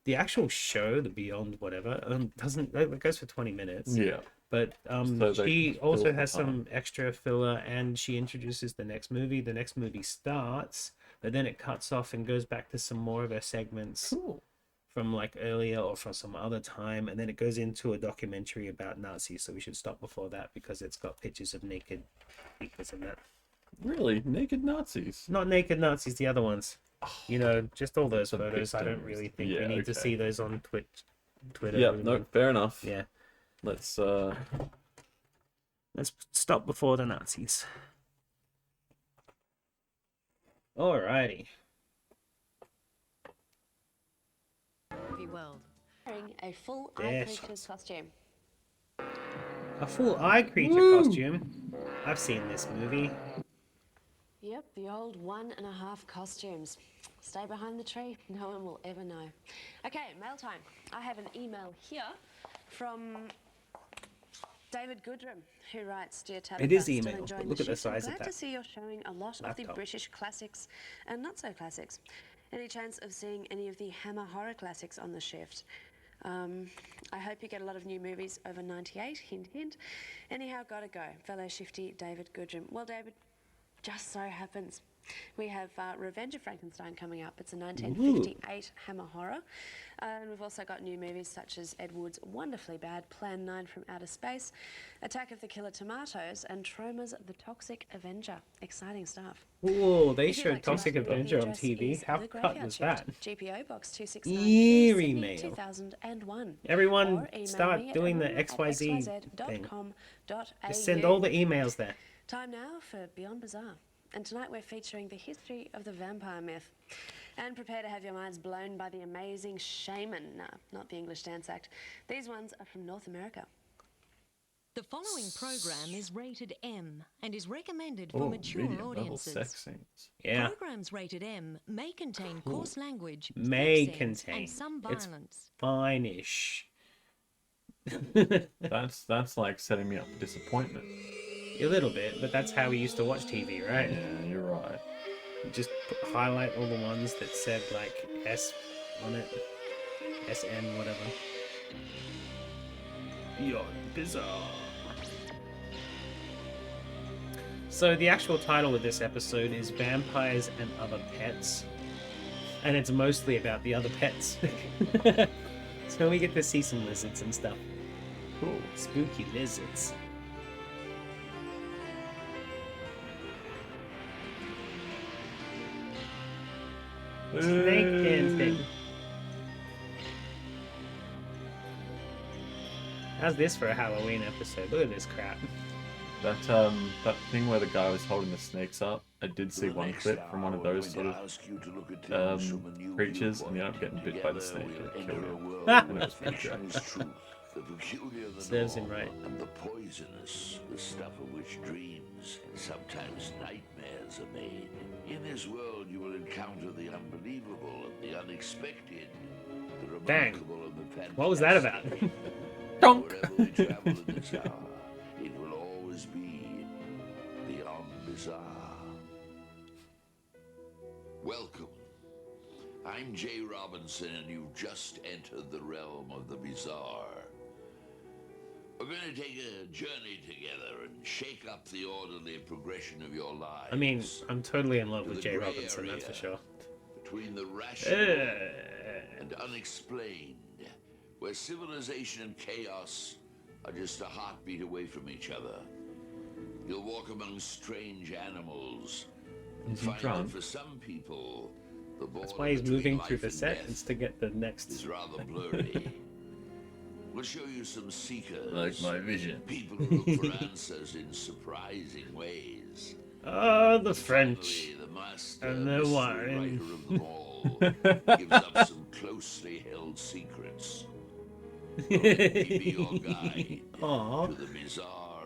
S2: The actual show, the Beyond whatever, doesn't, it goes for 20 minutes.
S3: Yeah.
S2: But
S3: So they
S2: she
S3: fill
S2: also
S3: the
S2: has
S3: time.
S2: some extra filler, and she introduces the next movie. The next movie starts, but then it cuts off and goes back to some more of her segments from like earlier or from some other time, and then it goes into a documentary about Nazis. So we should stop before that because it's got pictures of naked peoples in that.
S3: Really? Naked Nazis?
S2: Not naked Nazis, the other ones. You know, just all those
S3: Some
S2: photos. I don't
S3: pictures.
S2: really think
S3: Yeah,
S2: we need to
S3: okay.
S2: see those on Twitter.
S3: Yeah, no, fair enough.
S2: Yeah.
S3: Let's
S2: stop before the Nazis. Alrighty.
S12: World. Wearing a full
S2: There
S12: eye
S2: she
S12: creature's costume.
S2: A full eye creature costume. I've seen this movie.
S12: Yep, the old 1.5 costumes. Stay behind the tree, no one will ever know. Okay, mail time. I have an email here from David Goodrum, who writes, "Dear Tabitha,
S2: It is
S12: still
S2: email,
S12: enjoying
S2: but look
S12: the
S2: at the
S12: shift. I'm
S2: size of
S12: glad
S2: that
S12: to see you're showing a lot of the
S2: laptop.
S12: British classics and not so classics. Any chance of seeing any of the Hammer horror classics on the shift? I hope you get a lot of new movies over 98, hint, hint. Anyhow, gotta go. Fellow shifty David Goodrum." Well, David, just so happens we have Revenge of Frankenstein coming up. It's a 1958 Hammer horror. And we've also got new movies such as Ed Wood's wonderfully bad Plan 9 from Outer Space, Attack of the Killer Tomatoes, and Troma's The Toxic Avenger. Exciting stuff.
S2: Ooh, they
S12: If you'd
S2: showed
S12: like to
S2: Toxic
S12: write me, the
S2: Avenger on
S12: address
S2: TV.
S12: is
S2: How
S12: The
S2: cut
S12: Graveyard
S2: was
S12: Shift,
S2: that?
S12: GPO Box 269,
S2: Eerie
S12: Sydney,
S2: mail.
S12: 2001.
S2: Everyone
S12: Or email
S2: start
S12: me at
S2: doing the
S12: hello@xyz.com.au.
S2: XYZ thing. Just send all the emails there.
S12: Time now for Beyond Bizarre. And tonight we're featuring the history of the vampire myth. And prepare to have your minds blown by the amazing Shaman. No, not the English Dance Act. These ones are from North America.
S13: The following program is rated M and is recommended for
S3: Oh,
S13: mature
S3: medium level
S13: audiences.
S3: sex scenes.
S2: Yeah.
S13: Programs rated M may contain coarse language,
S2: May
S13: sex scenes,
S2: contain.
S13: and some
S2: It's
S13: violence.
S2: fine-ish.
S3: That's like setting me up for disappointment.
S2: A little bit, but that's how we used to watch TV, right?
S3: Yeah, you're right.
S2: Just highlight all the ones that said like S on it, SN, whatever. Beyond Bizarre. So the actual title of this episode is Vampires and Other Pets, and it's mostly about the other pets. So we get to see some lizards and stuff. Cool, spooky lizards. Snake dancing. How's this for a Halloween episode? Look at this crap.
S3: That thing where the guy was holding the snakes up, I did see one clip from one of those sort of creatures, and you end up getting bit by the snake and it killed you. And it was pretty great.
S2: Serves him right.
S14: And the poisonous, the stuff of which dreams and sometimes nightmares are made. In this world, you will encounter the unbelievable and the unexpected, the
S2: Bang.
S14: remarkable and the fantastic.
S2: What was that about?
S14: Wherever we travel in this hour, it will always be Beyond Bizarre. Welcome. I'm Jay Robinson, and you've just entered the realm of the bizarre. We're going to take a journey together and shake up the orderly progression of your lives.
S2: I mean, I'm totally in love with Jay Robinson, that's for sure.
S14: Between the rational and unexplained, where civilization and chaos are just a heartbeat away from each other. You'll walk among strange animals and
S3: Is he
S14: find out
S3: drunk?
S14: for some people the border
S2: That's why he's
S14: between
S2: moving
S14: life
S2: through the
S14: and
S2: set
S14: death
S2: is to get the next.
S14: is rather blurry. We'll show you some seekers.
S3: Like my vision.
S14: People who look for answers in surprising ways.
S2: Oh, the French.
S14: Finally, the master
S2: And the
S14: mystery
S2: wine.
S14: writer of them all gives up some closely held secrets. Maybe your guide
S2: Aw.
S14: to the bizarre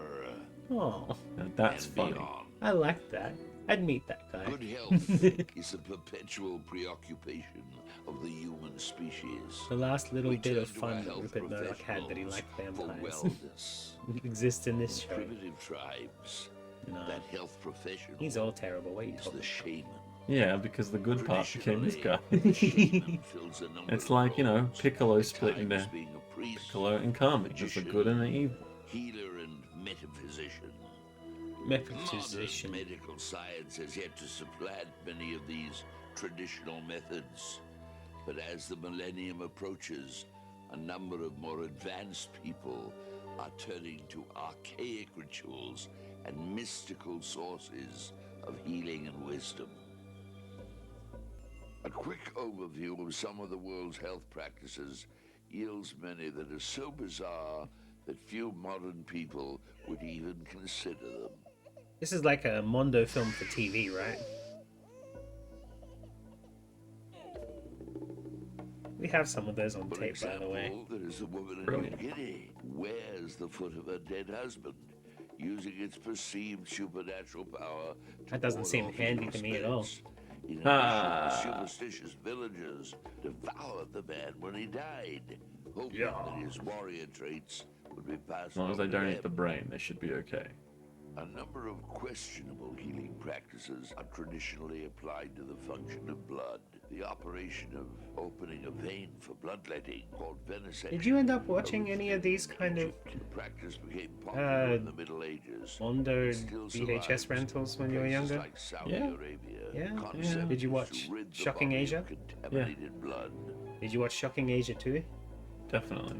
S2: Oh,
S3: That's
S14: and
S3: funny.
S14: beyond.
S2: I like that. I'd meet that guy.
S14: Good health is a perpetual preoccupation of the human species.
S2: The last little
S14: We
S2: bit of
S14: turn to our
S2: fun that
S14: health
S2: Rupert Murdoch had that he
S14: professionals
S2: liked
S14: for
S2: vampires
S14: wellness.
S2: exists in this show.
S14: Primitive tribes,
S2: No,
S14: that health professional
S2: he's all terrible. What are you
S14: is
S2: talking
S14: the shaman.
S3: Yeah, because the good part became this guy.
S14: The shaman fills a number
S3: It's
S14: of
S3: like, you know,
S14: roles,
S3: Piccolo
S14: at
S3: split into
S14: times being a priest,
S3: Piccolo and Carmen. There's the good and the evil.
S14: healer, and metaphysician.
S2: Metaphysician.
S14: Modern medical science has yet to supplant many of these traditional methods. But as the millennium approaches, a number of more advanced people are turning to archaic rituals and mystical sources of healing and wisdom. A quick overview of some of the world's health practices yields many that are so bizarre that few modern people would even consider them.
S2: This is like a Mondo film for TV, right? We have some of those on
S14: For
S2: tape, by the way.
S14: example, there is a woman in
S2: Brilliant.
S14: New Guinea wears the foot of her dead husband, using its perceived supernatural power to
S2: That doesn't
S14: ward
S2: seem
S14: off
S2: handy
S14: evil
S2: to me at all.
S14: spirits. In addition, superstitious villagers devoured the man when he died, hoping that his warrior traits would be passed
S3: As long as
S14: on
S3: they
S14: to
S3: don't
S14: them.
S3: eat the brain, they should be okay.
S14: A number of questionable healing practices are traditionally applied to the function of blood. The operation of opening a vein for bloodletting, called venesection.
S2: Did you end up watching any of these kind of
S14: The practice became popular in the Middle Ages.
S2: Mondo
S14: It still
S2: VHS
S14: survives
S2: rentals when you were
S14: places
S2: younger?
S14: like Saudi
S2: Yeah.
S14: Arabia.
S2: Yeah.
S14: Concept
S2: Did you
S14: is
S2: watch
S14: to rid the
S2: Shocking
S14: body of
S2: Asia?
S14: contaminated blood.
S2: Did you watch Shocking Asia too?
S3: Definitely.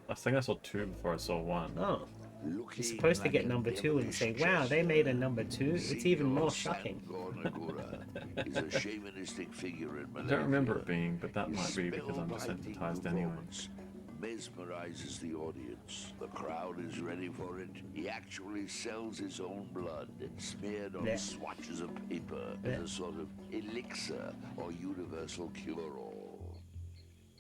S3: I think I saw 2 before I saw 1.
S2: Oh. You're supposed to get number 2 and say, wow, they made a number 2. It's even more shocking.
S14: Is a shamanistic figure in
S3: I don't remember it
S14: Malaysia.
S3: being, but that
S14: His
S3: might be because I'm
S14: spellbinding
S3: desensitized anyway.
S14: performance mesmerizes the audience. The crowd is ready for it. He actually sells his own blood, smeared on
S2: Yeah.
S14: swatches of paper
S2: Yeah.
S14: as a sort of elixir or universal cure-all.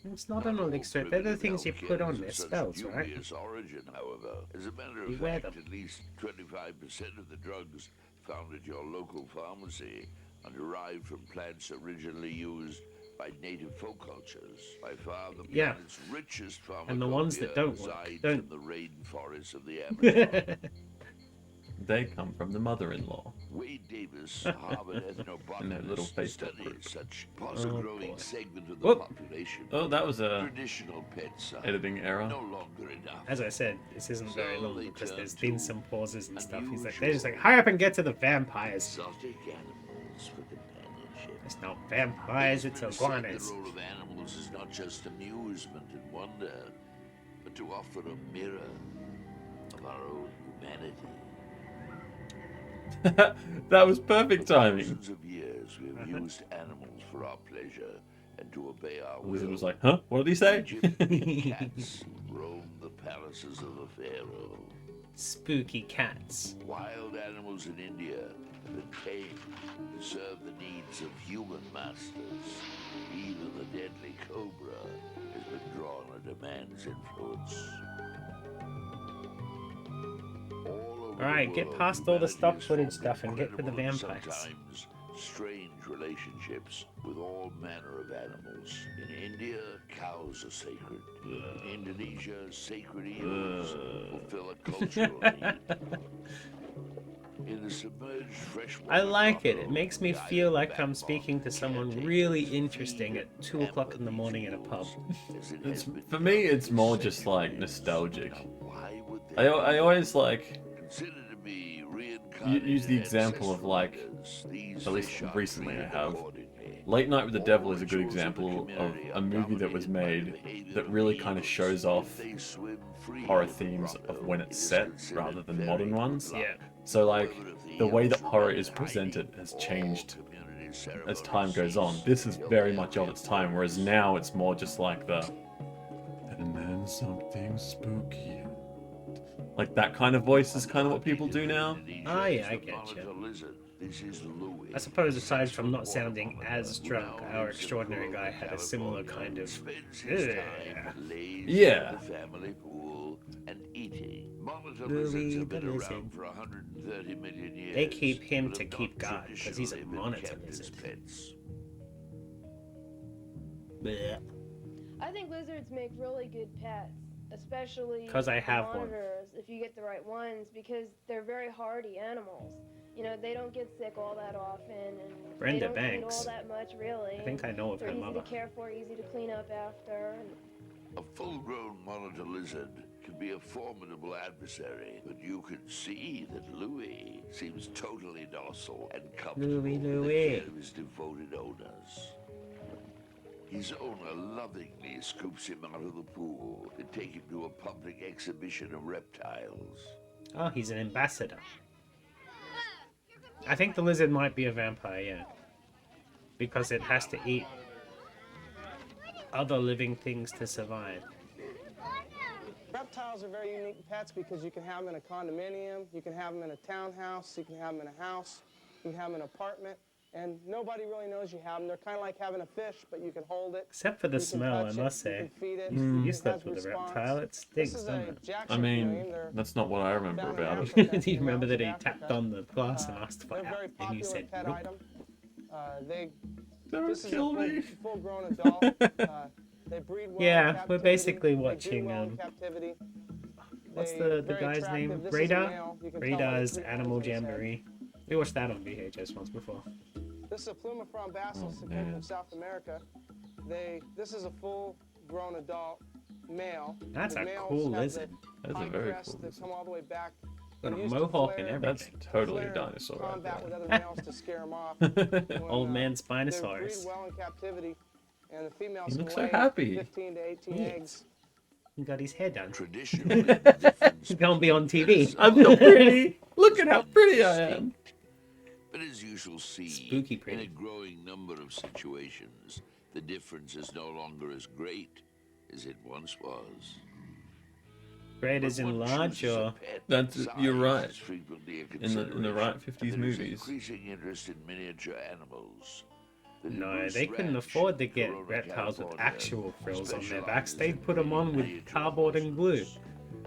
S2: It's not an elixir. They're the things you put on their spells, right?
S14: Dubious origin, however. As a matter of
S2: You wear
S14: fact,
S2: them.
S14: at least 25% of the drugs found at your local pharmacy are derived from plants originally used by native folk cultures. By far, the
S2: Yeah.
S14: planet's richest pharmacopoeia
S2: And the ones that don't work,
S14: resides
S2: don't.
S14: in the rainforests of the Amazon.
S3: They come from the mother-in-law.
S14: Wade Davis, Harvard
S3: In their little
S14: ethnobotanist,
S3: Facebook
S14: studies
S3: group.
S14: such
S2: Oh,
S14: puzzle-growing
S2: boy.
S14: segment of the
S2: Whoop.
S14: population.
S3: Oh, that was a
S14: Traditional pets are
S3: editing error.
S14: no longer enough.
S2: As I said, this isn't very
S14: So
S2: long
S14: they
S2: because
S14: turn
S2: there's been
S14: to
S2: some pauses and stuff. He's like,
S14: unusual-
S2: they're just like, hurry up and get to the vampires.
S14: Exotic animals for companionship.
S2: It's not vampires, it's
S14: It's been said
S2: iguanas.
S14: The role of animals is not just amusement and wonder, but to offer a mirror of our own humanity.
S3: That was perfect timing.
S14: Thousands of years we have used animals for our pleasure and to obey our
S3: The wizard
S14: will.
S3: was like, huh? What did he say?
S14: Egyptian cats roamed the palaces of the pharaoh.
S2: Spooky cats.
S14: Wild animals in India have been tamed to serve the needs of human masters. Even the deadly cobra has been drawn under man's influence.
S2: Alright, get past all the stock footage stuff and get to the vampires.
S14: Sometimes strange relationships with all manner of animals. In India, cows are sacred. In Indonesia, sacred eels fulfill a cultural need. In the submerged freshwater
S2: I like it. It
S14: grotto,
S2: makes me
S14: the
S2: feel
S14: island
S2: like I'm speaking to someone really interesting at 2 o'clock in the morning at a pub.
S14: as it
S3: It's,
S14: has been
S3: for me, it's more
S14: done
S3: just
S14: for
S3: like
S14: centuries.
S3: nostalgic.
S14: Now, why would
S3: I always like
S14: Consider to be
S3: use
S14: reincarnated
S3: the example of like,
S14: ancestral leaders.
S3: at least recently I have. Late Night with the Devil is a good example of a movie that was made that really kind of shows off horror themes of when it's set rather than modern ones.
S2: Yeah.
S3: So like the way that horror is presented has changed as time goes on. This is very much of its time, whereas now it's more just like the and then something spooky. Like that kind of voice is kind of what people do now.
S2: Oh yeah, I get you. I suppose aside from not sounding as drunk, our extraordinary guy had a similar kind of...
S3: Yeah.
S14: Family pool and eating. Monitor
S2: Louis
S14: lizards have been
S2: the
S14: around
S2: lizard.
S14: for 130 million years.
S2: They keep him
S14: but
S2: to
S14: have
S2: keep
S14: not
S2: guard, 'cause he's a
S14: traditionally been
S2: monitor
S14: kept as
S2: lizard.
S14: pets.
S2: Bleh.
S15: I think lizards make really good pets, especially
S2: 'Cause I have one.
S15: monitors, if you get the right ones, because they're very hardy animals. You know, they don't get sick all that often, and
S2: Brenda
S15: they don't
S2: Banks.
S15: eat all that much, really.
S2: I think I know of
S15: They're
S2: her
S15: easy
S2: mother.
S15: to care for, easy to clean up after. And
S14: A full-grown monitor lizard can be a formidable adversary, but you can see that Louis seems totally docile and comfortable
S2: Louis,
S14: in the
S2: Louis.
S14: care of his devoted owners. His owner lovingly scoops him out of the pool and take him to a public exhibition of reptiles.
S2: Oh, he's an ambassador. I think the lizard might be a vampire, yeah. Because it has to eat other living things to survive.
S16: Reptiles are very unique pets because you can have them in a condominium, you can have them in a townhouse, you can have them in a house, you can have them in an apartment, and nobody really knows you have them. They're kind of like having a fish, but you can hold it.
S2: Except for the
S16: you can
S2: smell, I
S16: touch
S2: must
S16: it, you
S2: say.
S16: can feed it,
S2: You
S16: it
S2: slept
S16: has
S2: with a
S16: response.
S2: reptile, it
S16: This
S2: stinks,
S16: is
S2: doesn't
S16: a
S2: it?
S16: Jackson
S3: I mean,
S16: Aquarium. They're
S3: that's not what I remember
S16: down in
S3: about
S16: Africa.
S3: it.
S2: Do you remember that he
S16: Africa.
S2: tapped on the glass and asked for
S16: They're
S2: help?
S16: very
S2: And you
S16: popular
S2: said,
S16: pet
S2: nope.
S16: item.
S3: Don't
S16: This is a
S3: kill me.
S16: full-grown adult. They breed well in
S2: Yeah, we're
S16: captivity.
S2: basically
S16: They do
S2: watching,
S16: well in captivity.
S2: what's
S16: They-
S2: the
S16: very
S2: guy's name?
S16: attractive. This is a
S2: Radar?
S16: male. You can tell by the
S2: Radar's
S16: 3
S2: Animal
S16: horns on his head.
S2: Jamboree. We watched that on VHS once before.
S16: This is a Plumifron basilis that came
S3: man.
S16: from South America. This is a full-grown adult male.
S2: That's
S16: The
S2: a
S16: males
S2: cool
S16: have
S2: lizard.
S16: the
S3: That's a
S16: high
S3: very
S16: crests
S3: cool
S16: that
S3: lizard.
S16: come all the way back.
S2: Got a
S16: They used to
S2: mohawk and
S16: flare-
S3: That's
S2: everything.
S3: totally a
S16: flare
S3: dinosaur right
S16: combat with
S3: there.
S16: other males to scare them off. When,
S2: Old man
S16: They breed
S2: Spinosaurus.
S16: well in captivity, and the females
S3: He
S16: can
S3: looks so
S16: lay
S3: happy.
S16: 15 to 18
S2: Yes.
S16: eggs.
S2: He got his hair done.
S14: Traditionally,
S2: He can't be on TV.
S3: I'm so pretty. Look at how pretty I am.
S14: but as you shall see,
S2: Spooky
S14: in
S2: pretty.
S14: a growing number of situations, the difference is no longer as great as it once was.
S2: Great as in large or...
S3: That's you're right.
S14: Is frequently a
S3: In the right
S14: consideration,
S3: 50s
S14: and there is
S3: movies.
S14: increasing interest in miniature animals. The
S2: No,
S14: Bruce
S2: they couldn't
S14: Ranch,
S2: afford to get
S14: Corona,
S2: reptiles with
S14: California,
S2: actual frills on their backs.
S14: specializes
S2: They
S14: in
S2: put them on with
S14: miniature
S2: cardboard and glue.
S14: monsters.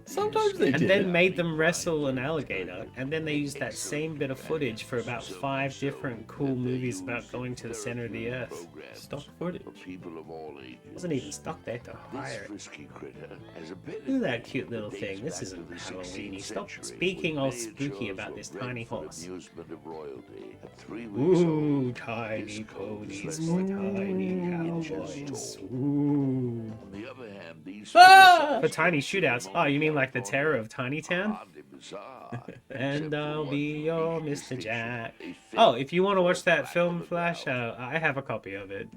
S3: Sometimes they
S2: And
S3: did.
S2: then made them wrestle an alligator. And then they used that same bit of footage for about 5 different cool movies about going to the center of the earth.
S3: Stock footage.
S14: For people of all ages.
S2: Wasn't even stuck there to
S14: This
S2: hire it.
S14: frisky critter has a pedigree
S2: Look at that cute little
S14: that
S2: thing.
S14: dates
S2: This
S14: back
S2: isn't
S14: to the
S2: Halloweeny.
S14: 16th
S2: Stop
S14: century,
S2: speaking
S14: when
S2: all
S14: miniatures
S2: spooky about
S14: were
S2: this
S14: bred
S2: tiny
S14: for
S2: horse.
S14: amusement of royalty. At 3 weeks
S2: Ooh,
S14: old,
S2: tiny
S14: this coat was
S2: ponies
S14: less
S2: for
S14: than
S2: tiny
S14: 8 inches
S2: cowboys.
S14: tall.
S2: Ooh.
S14: On the other hand, these
S2: Ah! For tiny shootouts. Oh, you mean like the Terror of Tiny Town?
S14: hardly bizarre,
S2: And
S14: except for
S2: I'll
S14: one
S2: be
S14: unique
S2: your Mr.
S14: distinction.
S2: Jack.
S14: They fit
S2: Oh, if you want to watch
S14: the
S2: that
S14: back
S2: film,
S14: of the
S2: Flash,
S14: mouth.
S2: I have a copy of it.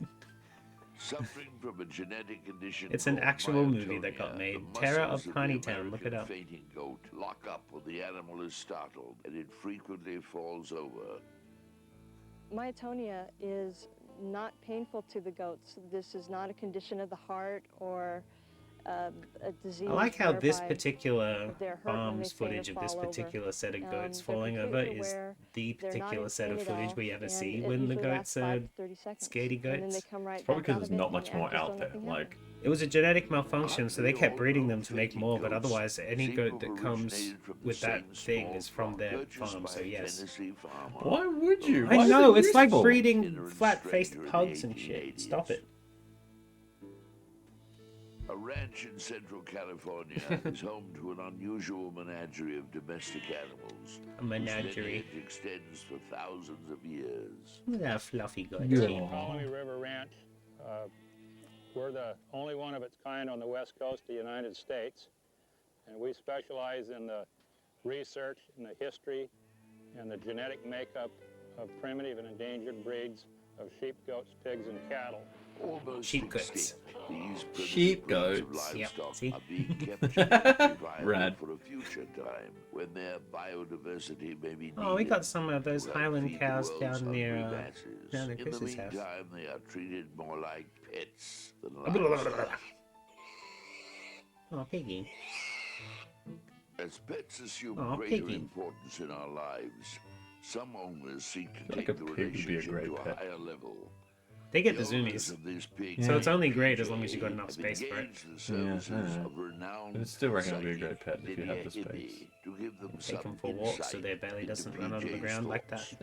S14: Suffering from a genetic condition
S2: It's an
S14: called
S2: actual movie that
S14: myotonia,
S2: got made.
S14: the
S2: Terror
S14: muscles
S2: of
S14: the
S2: Tiny Town. Look it
S14: American
S2: up.
S14: fainting goat lock up when the animal is startled, and it frequently falls over.
S17: Myotonia is not painful to the goats. This is not a condition of the heart or a disease.
S2: I like how this
S17: whereby
S2: particular
S17: they're hurt when
S2: farm's
S17: they faint or
S2: footage of this
S17: fall over.
S2: particular set of goats
S17: They're
S2: falling over
S17: completely
S2: is
S17: aware.
S2: the
S17: They're not
S2: particular
S17: in
S2: set of
S17: pain at
S2: footage
S17: all,
S2: we ever
S17: and
S2: see
S17: it
S2: when the
S17: usually
S2: goats
S17: lasts
S2: are
S17: 5 to 30 seconds,
S2: scaredy
S17: and then they
S2: goats.
S17: come right
S3: Probably
S17: back
S3: because
S17: out
S3: there's
S17: of it,
S3: not
S17: and
S3: much more
S17: act as
S3: out
S17: though
S3: there.
S17: nothing
S3: Like,
S2: It was a genetic malfunction, so they kept breeding them to make more, but otherwise any goat that comes with that thing is from their farm, so yes.
S3: why would you?
S2: I
S3: Why is
S2: know,
S3: it
S2: it's like
S3: useful?
S2: breeding flat-faced pugs and shit. Stop it.
S14: A ranch in central California is home to an unusual menagerie of domestic animals.
S2: A menagerie.
S14: Whose lineage extends for thousands of years.
S2: Look at that fluffy goat.
S18: Colony River Ranch. We're the only one of its kind on the west coast of the United States. and we specialize in the research and the history and the genetic makeup of primitive and endangered breeds of sheep, goats, pigs, and cattle.
S2: Sheep goats.
S3: Sheep goats.
S2: Yep. See?
S14: Are being kept
S3: Rad.
S14: for a future time when their biodiversity may be
S2: Oh, we
S14: needed.
S2: got some of those
S14: to
S2: Highland
S14: feed the
S2: cows
S14: world's
S2: down near
S14: hungry masses.
S2: down at
S14: In the
S2: Chris's house.
S14: meantime, they are treated more like pets than livestock.
S2: Oh, piggy.
S14: As pets assume
S2: Oh,
S14: greater
S2: piggy.
S14: importance in our lives, some owners seek to
S3: Like
S14: take
S3: a
S14: the
S3: pig would be a
S14: relationship
S3: great
S14: to a
S3: pet.
S14: higher level.
S2: They get the
S14: owners
S2: zoomies.
S14: of these pigs
S2: So it's only great as long as you got enough
S14: have
S2: space for it.
S14: engaged the
S3: Yeah, I
S14: services
S3: know.
S14: of renowned
S3: But I still reckon it'd be a great
S14: psychic
S3: pet if you have the
S14: Lydia
S3: space.
S14: Hibbey to give them
S2: Take
S14: some
S2: them for walks so
S14: insight
S2: their belly
S14: into
S2: doesn't run onto the
S14: PJ's
S2: ground like that.
S14: thoughts.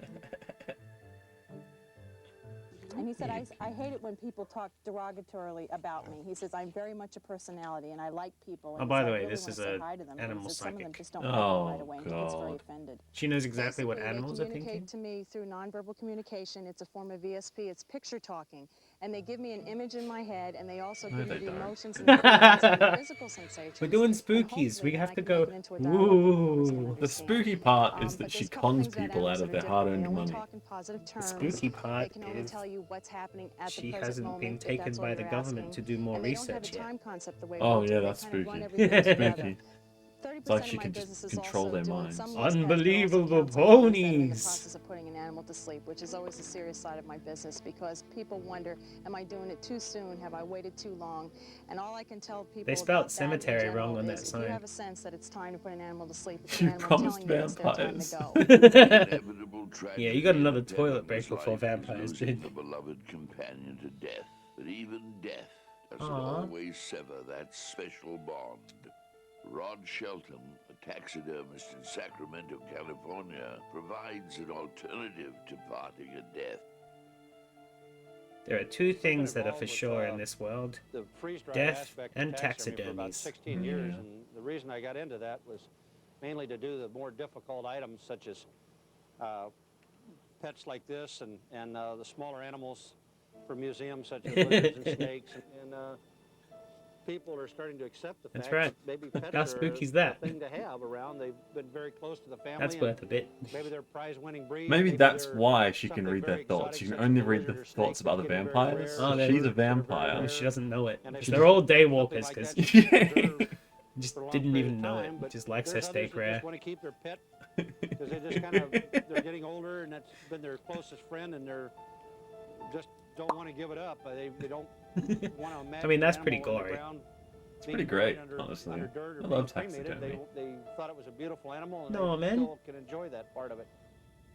S19: And he said, I hate it when people talk derogatorily about me. He says, I'm very much a personality and I like people.
S2: Oh,
S19: And
S2: by
S19: he
S2: the
S19: said, I
S2: way,
S19: really
S2: this
S19: wanna
S2: is
S19: say
S2: a
S19: hi to them. And he
S2: animal
S19: said, some of them
S2: psychic.
S19: just don't like me
S3: Oh,
S19: right away and he gets very
S3: God.
S19: offended.
S2: She knows exactly what
S19: Basically,
S2: animals are
S19: they communicate
S2: thinking.
S19: to me through nonverbal communication. It's a form of VSP. It's picture talking. And they give me an image in my head, and they also
S3: No,
S19: give me
S3: they
S19: the
S3: don't.
S19: emotions and the feelings and the physical sensations.
S2: We're doing
S19: And
S2: spookies. We
S19: hopefully
S2: have
S19: I
S2: to
S19: can make
S2: go.
S19: it into a dialogue that others can
S2: Ooh.
S3: The
S19: understand.
S3: spooky part is
S19: But
S3: that she
S19: there's a couple
S3: cons
S19: things about
S3: people out
S19: animals
S3: of
S19: that
S3: their
S19: are different. They
S3: hard-earned
S19: only
S3: money.
S19: talk in positive terms.
S2: spooky part
S19: They can only
S2: is
S19: tell you what's happening at the
S2: she
S19: present
S2: hasn't
S19: moment,
S2: been
S19: if
S2: taken
S19: that's all
S2: by the
S19: you're
S2: government
S19: asking.
S2: to do more
S19: And they don't have
S2: research
S19: a
S2: yet.
S19: time concept the way
S3: Oh
S19: we do.
S3: yeah,
S19: They
S3: that's
S19: kind of run
S3: spooky.
S19: everything
S3: That's
S19: together.
S3: spooky.
S19: 30%
S3: It's like
S19: of
S3: she
S19: my
S3: can
S19: business
S3: just
S19: is
S3: control
S19: also
S3: their
S19: doing
S3: minds.
S19: some respect, but also
S2: Unbelievable
S19: counseling ones that are in the
S2: ponies.
S19: process of putting an animal to sleep, which is always the serious side of my business because people wonder, am I doing it too soon? Have I waited too long? And all I can tell people
S2: They spelt
S19: about that in
S2: cemetery wrong
S19: general
S2: on that
S19: is if
S2: sign.
S19: you have a sense that it's time to put an animal to sleep, it's
S3: You
S19: an animal
S3: promised
S19: telling you it's their time
S3: vampires.
S19: to go.
S14: Inevitable
S2: Yeah, you got
S14: tragedy
S2: another
S14: of a
S2: toilet
S14: venomous
S2: break before
S14: life is
S2: vampires
S14: losing
S2: did.
S14: the beloved companion to death. But even death doesn't
S2: Aw.
S14: always sever that special bond. Rod Shelton, a taxidermist in Sacramento, California, provides an alternative to parting at death.
S2: There are two things that are for sure in this world:
S18: The freeze-dried
S2: death
S18: aspect
S2: and
S18: of taxidermy for about
S2: taxidermies.
S18: 16 years, and the reason I got into that was mainly to do the more difficult items such as pets like this and the smaller animals for museums such as lizards and snakes. And people are starting to accept the
S2: That's
S18: fact
S2: right.
S18: that maybe pets
S2: How
S18: are
S2: spooky's
S18: a
S2: that?
S18: thing to have around. They've been very close to the family.
S2: That's
S18: and
S2: worth a bit.
S18: Maybe they're prize-winning breeds.
S3: Maybe that's
S18: they're
S3: why she can
S18: something
S3: read their
S18: very
S3: thoughts. You
S18: exotic,
S3: can
S18: such
S3: only
S18: as a
S3: read the
S18: lizard or
S3: thoughts
S18: snake
S3: of other
S18: that's getting very
S3: vampires.
S2: rare. Oh, they're-
S3: She's a
S18: They're very
S3: vampire.
S18: rare.
S2: She doesn't know it.
S18: And I
S2: They're
S18: think
S2: all day
S18: something
S2: walkers
S18: like
S2: because
S18: that should be preserved
S2: just
S18: for a long
S2: didn't
S18: period
S2: even
S18: of
S2: know
S18: time,
S2: it.
S18: but
S2: Just likes her
S18: there's others
S2: steak
S18: that
S2: rare.
S18: just want to keep their pet because they just kind of they're getting older and that's been their closest friend and they're just don't want to give it up. They don't want to imagine.
S2: I mean, that's
S18: an
S2: pretty
S18: animal
S2: gory.
S18: underground
S3: It's
S18: being
S3: pretty
S18: buried
S3: great, honestly.
S18: Under dirt or
S3: I
S18: being
S3: love
S18: cremated.
S3: taxidermy.
S18: They thought it was a beautiful animal and
S2: No,
S18: they
S2: man.
S18: still can enjoy that part of it.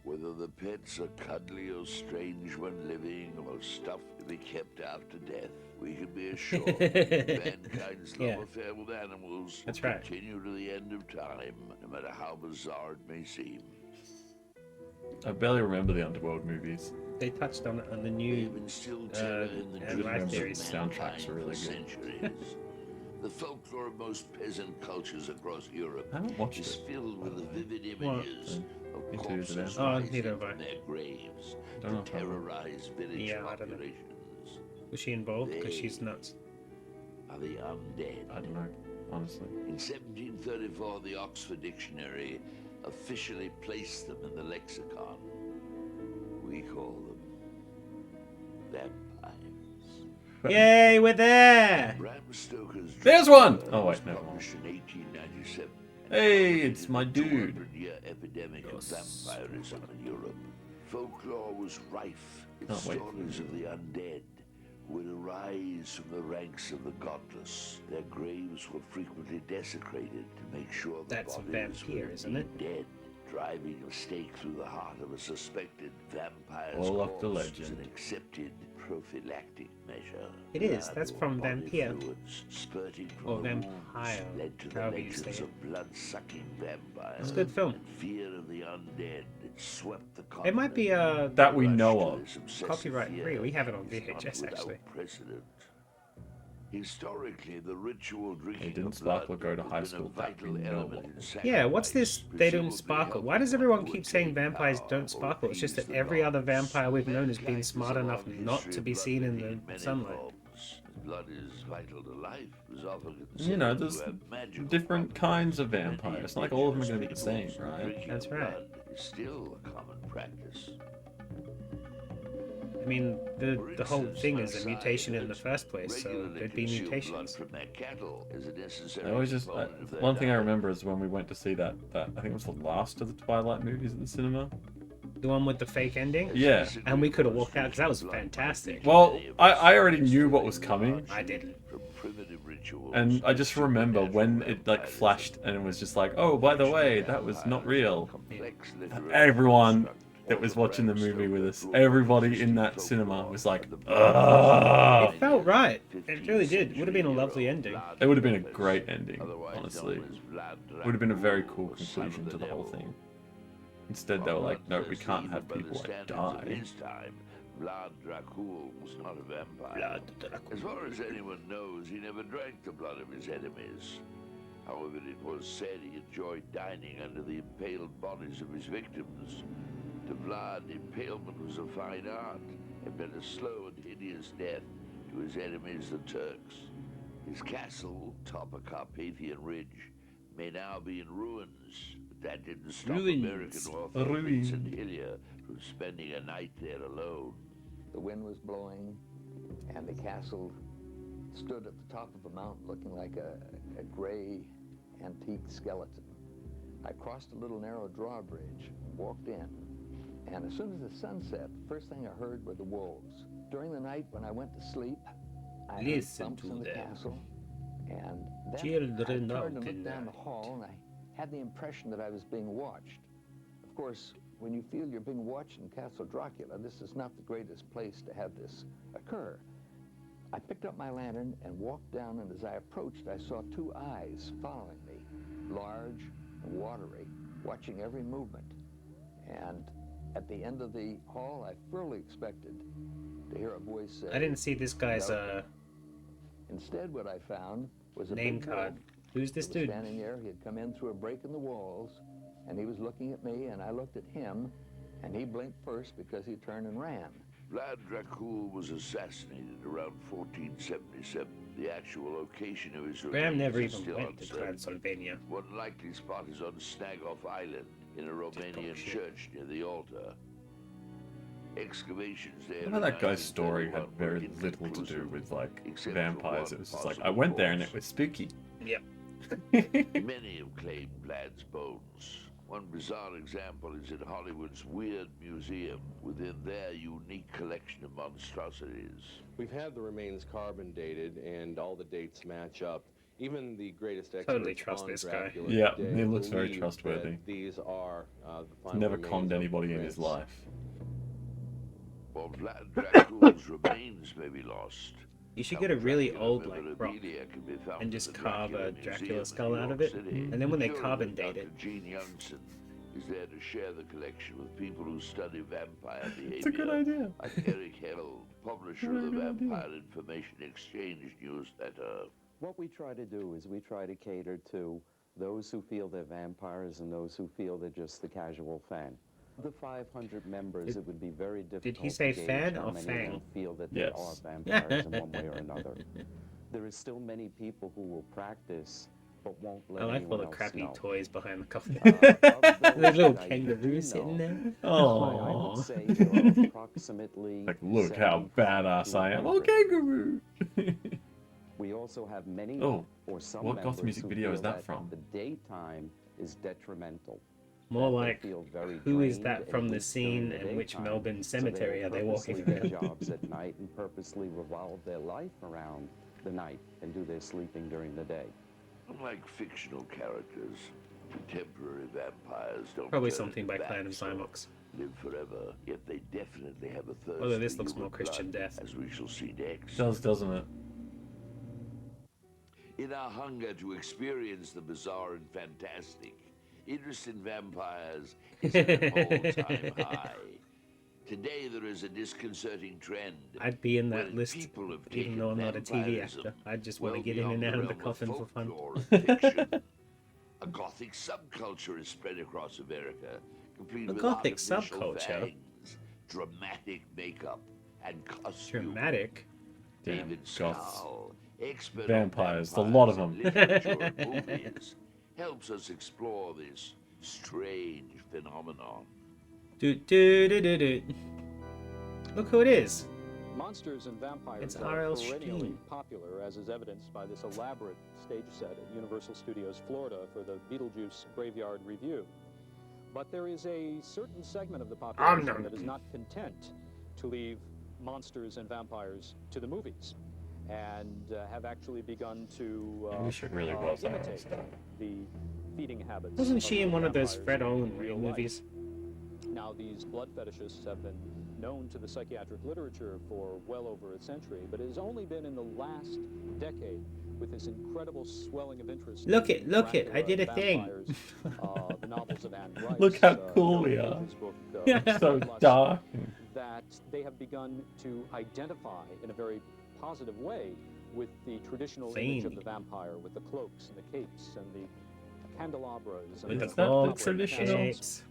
S14: Whether the pets are cuddly or strange when living or stuffed to be kept after death, we can be assured mankind's love
S2: Yeah.
S14: affair with animals
S2: That's
S14: will
S2: right.
S14: continue to the end of time, no matter how bizarre it may seem.
S3: I barely remember the Underworld movies.
S2: They touched on it on the
S14: They've
S2: new
S14: instilled terror in the
S2: Anne Rice
S14: dreams
S2: series.
S14: of mankind
S3: Soundtracks are really
S14: for
S3: good.
S14: centuries. The folklore of most peasant cultures across Europe
S3: I haven't watched
S14: is
S3: it.
S14: filled with the vivid
S2: What?
S14: images of
S3: Me too,
S14: corpses
S3: did
S2: I? Oh,
S14: rising
S2: neither have I.
S14: from their graves
S3: Don't know
S14: to
S3: if I will.
S14: terrorize village
S2: Yeah, I don't know.
S14: populations.
S2: Was she involved? Because she's nuts.
S14: Are the undead.
S3: I don't know, honestly.
S14: In 1734, the Oxford Dictionary officially placed them in the lexicon. We call them vampires.
S2: Yay, we're there!
S14: Bram Stoker's
S3: There's
S14: Dracula
S3: one! Oh,
S14: was
S3: wait, never mind.
S14: published in 1897.
S3: Hey, it's my dude.
S14: 200-year epidemic of vampirism in Europe. Folklore was rife with
S3: Can't wait for
S14: stories of the undead who would arise from the ranks of the godless. Their graves were frequently desecrated to make sure the
S2: That's
S14: bodies
S2: vampire,
S14: were
S2: isn't it?
S14: indeed dead. Driving a stake through the heart of a suspected vampire's
S3: All up the
S14: corpse was
S3: legend.
S14: an accepted prophylactic measure.
S2: It is, that's from
S14: Body
S2: Vampire.
S14: fluids spurting from
S2: Or
S14: the
S2: Vampire,
S14: wounds led to the
S2: however you say
S14: legends
S2: it.
S14: of blood-sucking vampires.
S2: It's a good film.
S14: And fear of the undead swept the
S2: It might be
S3: That we know
S14: Rush to
S3: of.
S14: this obsessive
S2: copyright
S14: fear
S2: free. We have it on
S14: is not
S2: VHS
S14: without
S2: actually.
S14: precedent. Historically, the ritual drinking
S3: Hey, didn't
S14: of blood
S3: Sparkle go to
S14: has
S3: high
S14: been
S3: school?
S14: a
S3: That
S14: vital
S3: we know
S14: element
S3: of.
S14: in
S2: Yeah, what's this?
S14: sacrifice,
S2: They don't
S14: presumably
S2: sparkle. Why does
S14: helping
S2: everyone
S14: one who
S2: keep
S14: would
S2: saying
S14: take
S2: vampires
S14: power
S2: don't
S14: or
S2: sparkle? It's just
S14: appease
S2: that
S14: the
S2: every other
S14: gods.
S2: vampire we've known has been
S14: Mankind
S2: smart
S14: has a
S2: enough
S14: long
S2: not
S14: history
S2: to
S14: of
S2: be
S14: blood
S2: seen in
S14: drinking
S2: the
S14: many
S2: sunlight.
S14: forms. blood is vital to life was often
S3: You know,
S14: considered
S3: there's
S14: to have magical
S3: different kinds of vampires. It's not like all of them are going to be the same, right?
S14: Drinking
S2: That's right.
S14: blood is still a common practice.
S2: I mean, the whole thing is a mutation in the first place, so
S14: Regularly
S2: there'd be
S14: consumed blood
S2: mutations.
S14: from their cattle is a necessary
S3: I always just
S14: component of their
S3: one thing I
S14: diet.
S3: remember is when we went to see that I think it was the last of the Twilight movies at the cinema.
S2: The one with the fake ending?
S3: Yeah.
S2: And we could have walked out because that was fantastic.
S3: Well, I already knew what was coming,
S2: I didn't.
S14: Primitive rituals.
S3: and I just remember when it like flashed and it was just like, oh, by the way, that was not real. Everyone that was watching the movie with us, everybody in that cinema was like, ugh.
S2: It felt right. It really did. It would have been a lovely ending.
S3: It would have been a great ending, honestly. It would have been a very cool conclusion to the whole thing. Instead, they were like, no, we can't have people like die.
S14: Vlad Dracul was not a vampire. As far as anyone knows, he never drank the blood of his enemies. However, it was said he enjoyed dining under the impaled bodies of his victims. To Vlad, impalement was a fine art, and meant a slow and hideous death to his enemies, the Turks. His castle, atop a Carpathian ridge, may now be in ruins, but that didn't stop American author Vincent Hillier from spending a night there alone.
S20: The wind was blowing, and the castle stood at the top of a mountain looking like a gray antique skeleton. I crossed a little narrow drawbridge, walked in, and as soon as the sun set, the first thing I heard were the wolves. During the night when I went to sleep, I heard
S2: Listen
S20: thumps
S2: to
S20: in the
S2: them.
S20: castle, and then
S2: Children
S20: I turned
S2: of
S20: and
S2: the
S20: looked down the
S2: night.
S20: hall, and I had the impression that I was being watched. Of course, when you feel you're being watched in Castle Dracula, this is not the greatest place to have this occur. I picked up my lantern and walked down, and as I approached, I saw two eyes following me, large and watery, watching every movement. And at the end of the hall, I fully expected to hear a voice say,
S2: I didn't see this guy's
S20: "No." Instead, what I found was a
S2: name
S20: big
S2: card.
S20: wolf
S2: Who's this
S20: that was
S2: dude?
S20: standing there. He had come in through a break in the walls, and he was looking at me, and I looked at him, and he blinked first because he turned and ran.
S14: Vlad Dracul was assassinated around 1477. The actual location of his
S2: Graham never
S14: remains is
S2: even
S14: still
S2: went to
S14: uncertain.
S2: Transylvania.
S14: One likely spot is on Snagoff Island in a Romanian church near the altar. Excavations there.
S3: I know that guy's story had very little to do with like vampires. It was just like I went there and it was spooky.
S2: Yep.
S14: Many have claimed Vlad's bones. One bizarre example is in Hollywood's Weird Museum, within their unique collection of monstrosities.
S21: We've had the remains carbon dated, and all the dates match up. Even the greatest
S2: Totally
S21: experts
S2: trust
S21: on
S2: this guy.
S21: Dracula
S3: Yeah,
S21: today
S3: he looks very
S21: believe
S3: trustworthy.
S21: that these are the
S3: He's
S21: final
S3: never
S21: remains
S3: conned
S21: of
S3: anybody
S21: the
S3: in his
S21: prince.
S3: life.
S14: While Vlad Dracul's remains may be lost,
S2: You should get a really old like rock
S14: memorabilia can be found
S2: and
S14: in
S2: just
S14: the
S2: carve a
S14: Museum
S2: Dracula
S14: in
S2: skull
S14: New
S2: out of
S14: York
S2: it,
S14: City.
S2: and then when they
S14: Curator
S2: carbon date
S14: Dr.
S2: it,
S14: Gene Youngson is there to share the collection with people who study vampire behavior.
S3: It's a good idea.
S14: Like Eric Held, publisher of the Vampire Information Exchange newsletter.
S22: What we try to do is we try to cater to those who feel they're vampires and those who feel they're just the casual fan. Of the 500 members, it would be very difficult
S2: he say
S22: to gauge
S2: fan
S22: how
S2: or
S22: many
S2: fang?
S22: of them feel that
S3: Yes.
S22: they are vampires in one way or another. There is still many people who will practice but won't let
S2: I like all
S22: anyone
S2: the
S22: else
S2: crappy
S22: know.
S2: toys behind the coffin.
S22: Of those
S2: There's little
S22: that I
S2: kangaroo
S22: do
S2: sitting
S22: know,
S2: there.
S22: I
S2: Oh,
S22: would say there are approximately
S3: Like, look how
S22: 70
S3: badass I am.
S22: to
S3: Oh,
S22: 100.
S3: kangaroo!
S22: We also have many
S3: Oh,
S22: or some
S3: what goth
S22: members
S3: music
S22: who
S3: video is
S22: feel
S3: that from?
S22: The daytime is detrimental.
S2: more
S22: That they
S2: like
S22: feel very
S2: who is
S22: drained,
S2: that
S22: at
S2: from the
S22: least during
S2: scene
S22: the
S2: and which
S22: daytime,
S2: Melbourne
S22: so
S2: cemetery are they
S22: purposely
S2: walking
S22: get
S2: around?
S22: jobs at night and purposely revolve their life around the night and do their sleeping during the day.
S14: Unlike fictional characters, contemporary vampires don't
S2: Probably
S14: turn
S2: something by
S14: into
S2: Clan of
S14: bats or
S2: Zymox.
S14: live forever, yet they definitely have a thirst
S2: Although this
S14: for
S2: looks
S14: human
S2: more Christian
S14: blood,
S2: Death.
S14: as we shall see next.
S3: Doesn't it?
S14: In our hunger to experience the bizarre and fantastic, interest in vampires is at an all-time high. Today there is a disconcerting trend.
S2: I'd be in
S14: where
S2: that list,
S14: people have
S2: even
S14: taken
S2: though I'm not a TV
S14: vampirism
S2: actor. I just want to
S14: well
S2: get in and
S14: beyond
S2: out of the
S14: realm
S2: coffin for fun.
S14: folklore and fiction. A gothic subculture is spread across America, complete
S2: A
S14: with
S2: gothic
S14: artificial
S2: subculture?
S14: fangs, dramatic makeup, and costume.
S2: Dramatic?
S3: Damn,
S14: David
S3: goths.
S14: Scull, expert
S3: Vampires,
S14: on
S3: a lot of
S14: vampires
S3: them.
S14: in literature and movies, helps us explore this strange phenomenon.
S2: Do do do do do. Look who it is.
S1: Monsters and vampires
S2: It's
S1: are
S2: R.L.
S1: perennially
S2: Stine.
S1: popular, as is evidenced by this elaborate stage set at Universal Studios Florida for the Beetlejuice Graveyard Review. But there is a certain segment of the population that is not content to leave monsters and vampires to the movies, and have actually begun to
S3: I wish it really was R.L.
S1: imitate
S3: Stine.
S1: the feeding habits.
S2: Wasn't she
S1: of
S2: in one of those
S1: vampires
S2: Fred
S1: in
S2: Olen
S1: real life.
S2: movies?
S1: Now, these blood fetishists have been known to the psychiatric literature for well over a century, but it has only been in the last decade, with this incredible swelling of interest.
S2: Look
S1: in
S2: it, look it, I
S1: Dracula,
S2: did a thing.
S1: vampires, the novels of Anne Rice,
S3: Look how cool we are.
S1: his book,
S3: So
S1: Bloodlust,
S3: dark.
S1: that they have begun to identify in a very positive way with the traditional image of the vampire, with the cloaks and the capes and the candelabras. And
S3: Is
S1: the
S3: that the
S1: operating
S3: traditional?
S1: castles.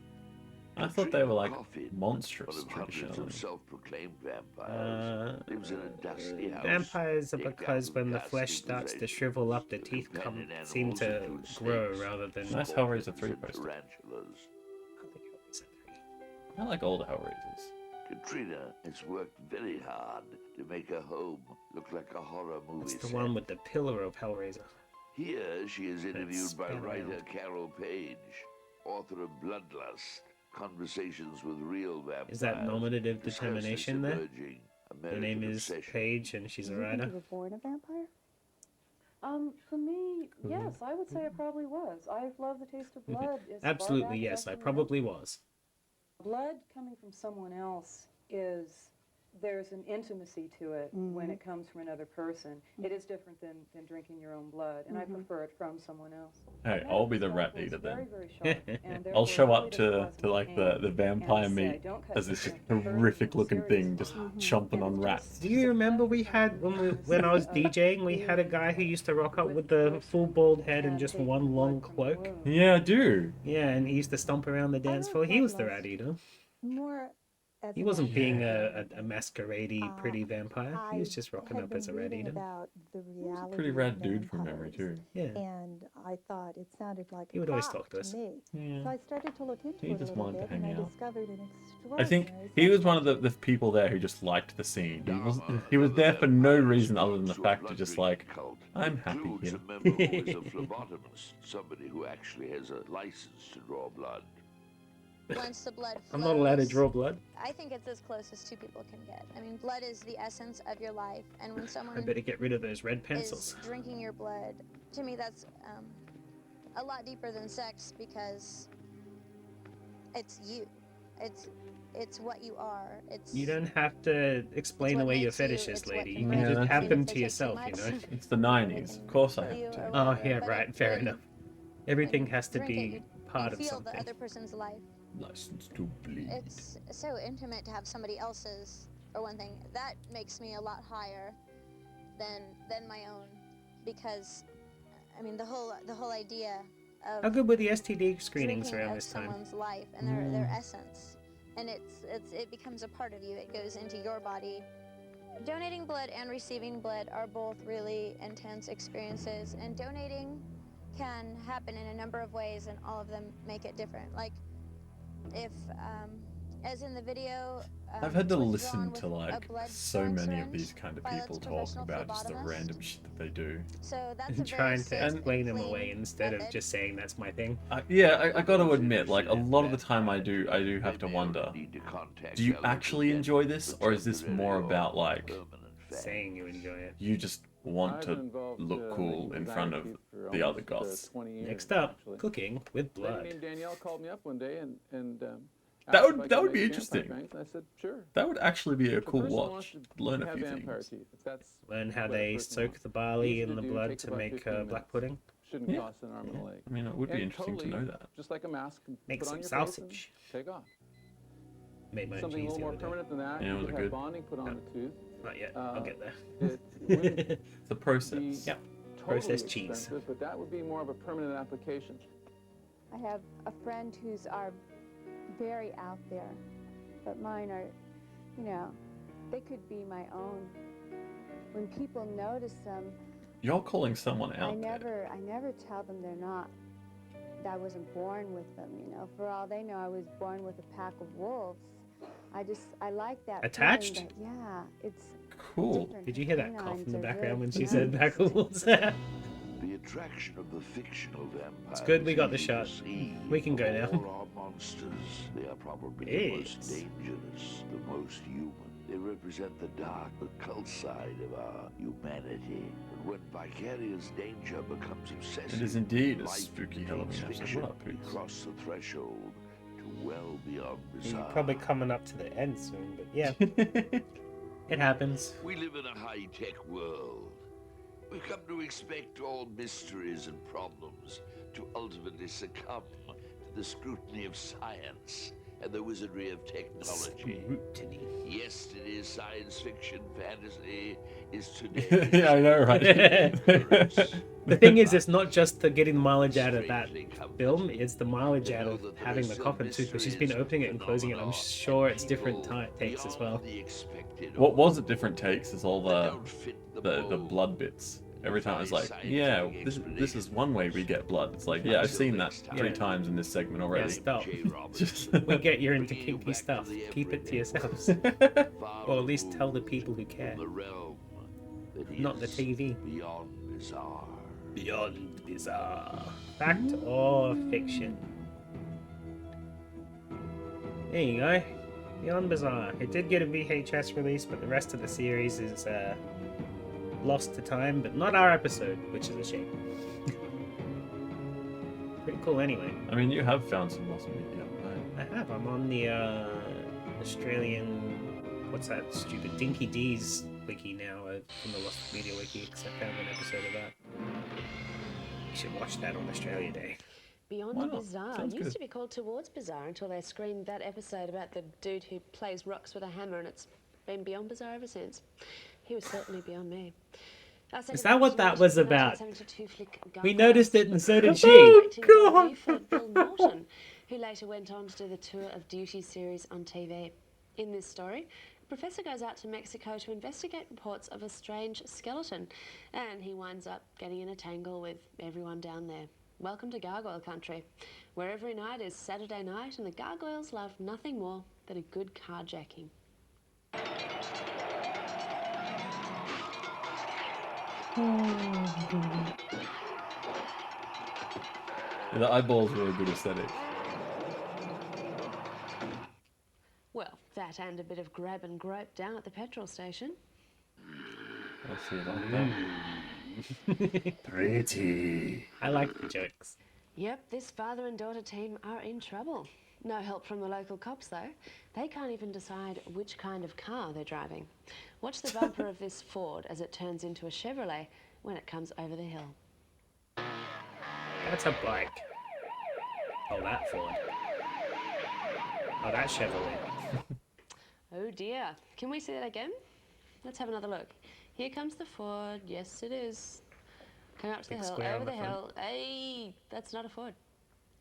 S3: I thought they were like
S14: Coffin,
S3: monstrous
S14: one of hundreds
S3: traditionally.
S14: of self-proclaimed vampires, lives in a dusty house.
S2: Vampires are
S14: decked out
S2: because
S14: with
S2: when the
S14: ghastly
S2: flesh starts to
S14: possessions.
S2: shrivel up, the teeth seem to grow rather than.
S3: Nice Hellraiser 3 poster.
S14: Tarantulas.
S3: I like old Hellraisers.
S14: Katrina has worked very hard to make her home look like a horror movie
S2: It's the
S14: set.
S2: one with the pillar of Hellraiser.
S14: Here she is interviewed by
S2: spin
S14: writer
S2: around.
S14: Carol Page, author of Bloodlust, Conversations with Real Vampires.
S2: Is that nominative
S14: discuss
S2: determination
S14: this
S2: there?
S14: emerging
S2: Her
S14: American
S2: name is
S14: obsession.
S2: Paige and she's a
S5: Do you think
S2: writer.
S5: you were born a vampire? For me, yes, I would say it probably was. I've loved the taste of blood. as far
S2: Absolutely,
S5: back as
S2: yes, I
S5: can
S2: probably was.
S5: Blood coming from someone else there's an intimacy to it when it comes from another person. It is different than drinking your own blood, and I prefer it from someone else.
S3: Hey, I'll be the rat eater
S5: Very,
S3: then.
S5: very sharp, and
S3: I'll
S5: therefore
S3: show up
S5: really
S3: to
S5: doesn't cause
S3: like
S5: me
S3: the
S5: pain.
S3: vampire
S5: And say,
S3: meat
S5: don't cut
S3: as this
S5: yourself to hurt
S3: horrific looking
S5: serious
S3: thing just chomping on rats.
S2: Do you remember we had when I was DJing, we had a guy who used to rock up with the full bald head and just one long cloak?
S3: Yeah, I do.
S2: Yeah, and he used to stomp around the dance floor. He was the rat eater.
S5: More as
S2: He
S5: an
S2: wasn't
S5: actor.
S2: being a masqueradey pretty vampire. He was just rocking
S5: had
S2: up as a
S5: been
S2: rat
S5: reading
S2: eater.
S5: about the reality
S3: Pretty
S5: of
S3: rad dude from memory
S5: vampires,
S3: too.
S2: Yeah.
S5: And I thought it sounded like
S2: He
S5: a
S2: would always
S5: cop
S2: talk to us.
S5: me.
S3: Yeah.
S5: So I started to look into
S3: He
S5: it a
S3: just
S5: little
S3: wanted to
S5: bit, and
S3: hang
S5: I
S3: out.
S5: discovered an
S3: I think
S5: extraordinary
S3: he was one of the people there who just liked the scene. He was there for no reason other than the fact to just like, I'm happy
S14: Includes
S3: here.
S14: a member who is a phlebotomist, somebody who actually has a license to draw blood.
S23: Once the blood flows,
S2: I'm not allowed to draw blood.
S23: I think it's as close as two people can get. I mean, blood is the essence of your life, and when someone
S2: I better get rid of those red pencils.
S23: is drinking your blood, to me that's a lot deeper than sex because it's you. It's what you are. It's
S2: You don't have to explain
S23: what
S2: away your
S23: makes you,
S2: fetishes,
S23: it's what
S2: lady. You
S23: can
S2: can
S3: Yeah,
S2: just
S3: that's
S2: have
S3: it.
S2: them
S23: If they
S2: to
S23: take
S2: yourself,
S23: too
S2: you know?
S23: much,
S3: It's the 90s. Of course I
S23: you
S3: have
S23: or
S3: to.
S2: Oh,
S23: whatever,
S2: yeah,
S23: but
S2: right, fair enough. Everything has to
S23: drink it,
S2: be
S23: you
S2: part of
S23: feel
S2: something.
S23: the other person's life.
S3: License to bleed.
S23: It's so intimate to have somebody else's, for one thing. That makes me a lot higher than my own, because I mean the whole idea of
S2: How good were the STD screenings
S23: drinking
S2: around
S23: of
S2: this time?
S23: someone's life and their essence, and it becomes a part of you. It goes into your body. Donating blood and receiving blood are both really intense experiences, and donating can happen in a number of ways, and all of them make it different. Like if, as in the video,
S3: I've had to
S23: was
S3: listen
S23: drawn
S3: to
S23: with a
S3: like
S23: blood
S3: so
S23: drawing
S3: many of
S23: syringe
S3: these kind of
S23: by
S3: people
S23: its
S3: talk
S23: professional
S3: about just the
S23: phlebotomist.
S3: random shit that they do.
S23: So that's a
S2: And
S23: very
S2: trying to
S23: safe and
S2: explain them
S23: clean
S2: away instead of
S23: method.
S2: just saying that's my thing.
S3: Yeah, I got to admit, like a lot of the time I do have to wonder, do you actually enjoy this, or is this more about like
S2: Saying you enjoy it.
S3: you just want to look cool in front of the other goths?
S2: Next up, cooking with
S24: A lady
S2: blood.
S24: named Danielle called me up one day and
S3: That
S24: asked if I
S3: would
S24: could
S3: be
S24: make
S3: interesting.
S24: vampire drinks, and I said sure.
S3: That would actually be a
S24: The
S3: cool
S24: person
S3: watch.
S24: wants to
S3: Learn a
S24: have
S3: few
S24: vampire
S3: things.
S24: teeth, if that's
S2: Learn how
S24: what a
S2: they
S24: person
S2: soak
S24: wants.
S2: the barley
S24: Easy
S2: in
S24: to
S2: the
S24: do,
S2: blood
S24: takes
S2: to
S24: about
S2: make
S24: 15
S2: black
S24: minutes.
S2: pudding.
S24: Shouldn't
S3: Yeah.
S24: cost an arm and a leg.
S3: I mean, it would be
S24: And
S3: interesting to
S24: totally,
S3: know that.
S24: Just like a mask, and
S2: Make
S24: put on
S2: some
S24: your face and
S2: sausage.
S24: take off.
S2: Made my own
S24: Something a
S2: cheese
S24: little
S2: the
S24: more
S2: other day.
S24: permanent than that.
S3: Yeah,
S24: you
S3: was
S24: could
S3: it
S24: have
S3: good?
S24: bonding put on the tooth.
S2: Not yet. I'll get there.
S24: It wouldn't
S3: It's a process.
S2: Yep.
S24: totally
S2: Processed cheese.
S24: expensive, but that would be more of a permanent application.
S5: I have a friend who's very out there, but mine are, they could be my own.
S6: when people notice them,
S3: You're calling someone out.
S6: I never tell them they're not, that I wasn't born with them, you know. For all they know, I was born with a pack of wolves. I like that.
S2: Attached?
S6: feeling that, yeah, it's
S3: cool.
S6: different.
S2: Did you hear that cough
S6: Canines
S2: in the
S6: are
S2: background
S6: really
S2: when she said
S6: nice.
S2: backwards?
S14: The attraction of the fictional vampires.
S2: It's good we got the
S14: is
S2: shot.
S14: to see
S2: We can go
S14: of
S2: now.
S14: all our monsters, they are probably the
S2: Yes.
S14: most dangerous, the most human. They represent the dark, occult side of our humanity. And when vicarious danger becomes obsessive,
S3: It is indeed a
S14: life
S3: spooky
S14: becomes
S3: Halloween episode.
S14: fiction.
S3: What up,
S14: We
S3: Poots?
S14: cross the threshold to well beyond
S2: You're
S14: bizarre.
S2: probably coming up to the end soon, but yeah. It happens.
S14: We live in a high-tech world. We've come to expect all mysteries and problems to ultimately succumb to the scrutiny of science and the wizardry of technology. Yes, it is science fiction. Fantasy is today.
S3: Yeah, I know, right?
S2: The thing is, it's not just the getting the mileage out of that film, it's the mileage out of having the coffin too, because she's been opening it and closing it. I'm sure it's different takes as well.
S3: What was at different takes is all the blood bits. Every time I was like, yeah, this is one way we get blood. It's like, yeah, I've seen that 3 times in this segment already.
S2: Yeah, stop. We get you're into kinky stuff. Keep it to yourselves. Or at least tell the people who care. Not the TV.
S14: Beyond bizarre.
S2: Beyond bizarre. Fact or fiction? There you go. Beyond Bizarre. It did get a VHS release, but the rest of the series is lost to time, but not our episode, which is a shame. Pretty cool anyway.
S3: I mean, you have found some lost media, right?
S2: I have. I'm on the Australian, what's that stupid Dinky D's wiki now, from the Lost Media wiki, because I found an episode of that. You should watch that on Australia Day.
S12: Beyond Bizarre used to be called Towards Bizarre until they screened that episode about the dude who plays rocks with a hammer, and it's been Beyond Bizarre ever since. He was certainly beyond me.
S2: Is that what that was about?
S12: 1972 flick
S2: We noticed it, and so did she.
S12: Oh, God! Bill Norton, who later went on to do the Tour of Duty series on TV. In this story, a professor goes out to Mexico to investigate reports of a strange skeleton, and he winds up getting in a tangle with everyone down there. Welcome to Gargoyle Country, where every night is Saturday night, and the gargoyles love nothing more than a good carjacking.
S3: The eyeballs were a good aesthetic.
S12: Well, that and a bit of grab and grope down at the petrol station.
S3: I see it like that.
S2: Pretty. I like the jokes.
S12: Yep, this father and daughter team are in trouble. No help from the local cops, though. They can't even decide which kind of car they're driving. Watch the bumper of this Ford as it turns into a Chevrolet when it comes over the hill.
S2: That's a bike. Oh, that Ford. Oh, that Chevrolet.
S12: Oh dear. Can we see that again? Let's have another look. Here comes the Ford. Yes, it is. Coming up to the
S2: Big
S12: hill,
S2: square
S12: over
S2: on
S12: the
S2: the
S12: hill. Hey, that's not a Ford.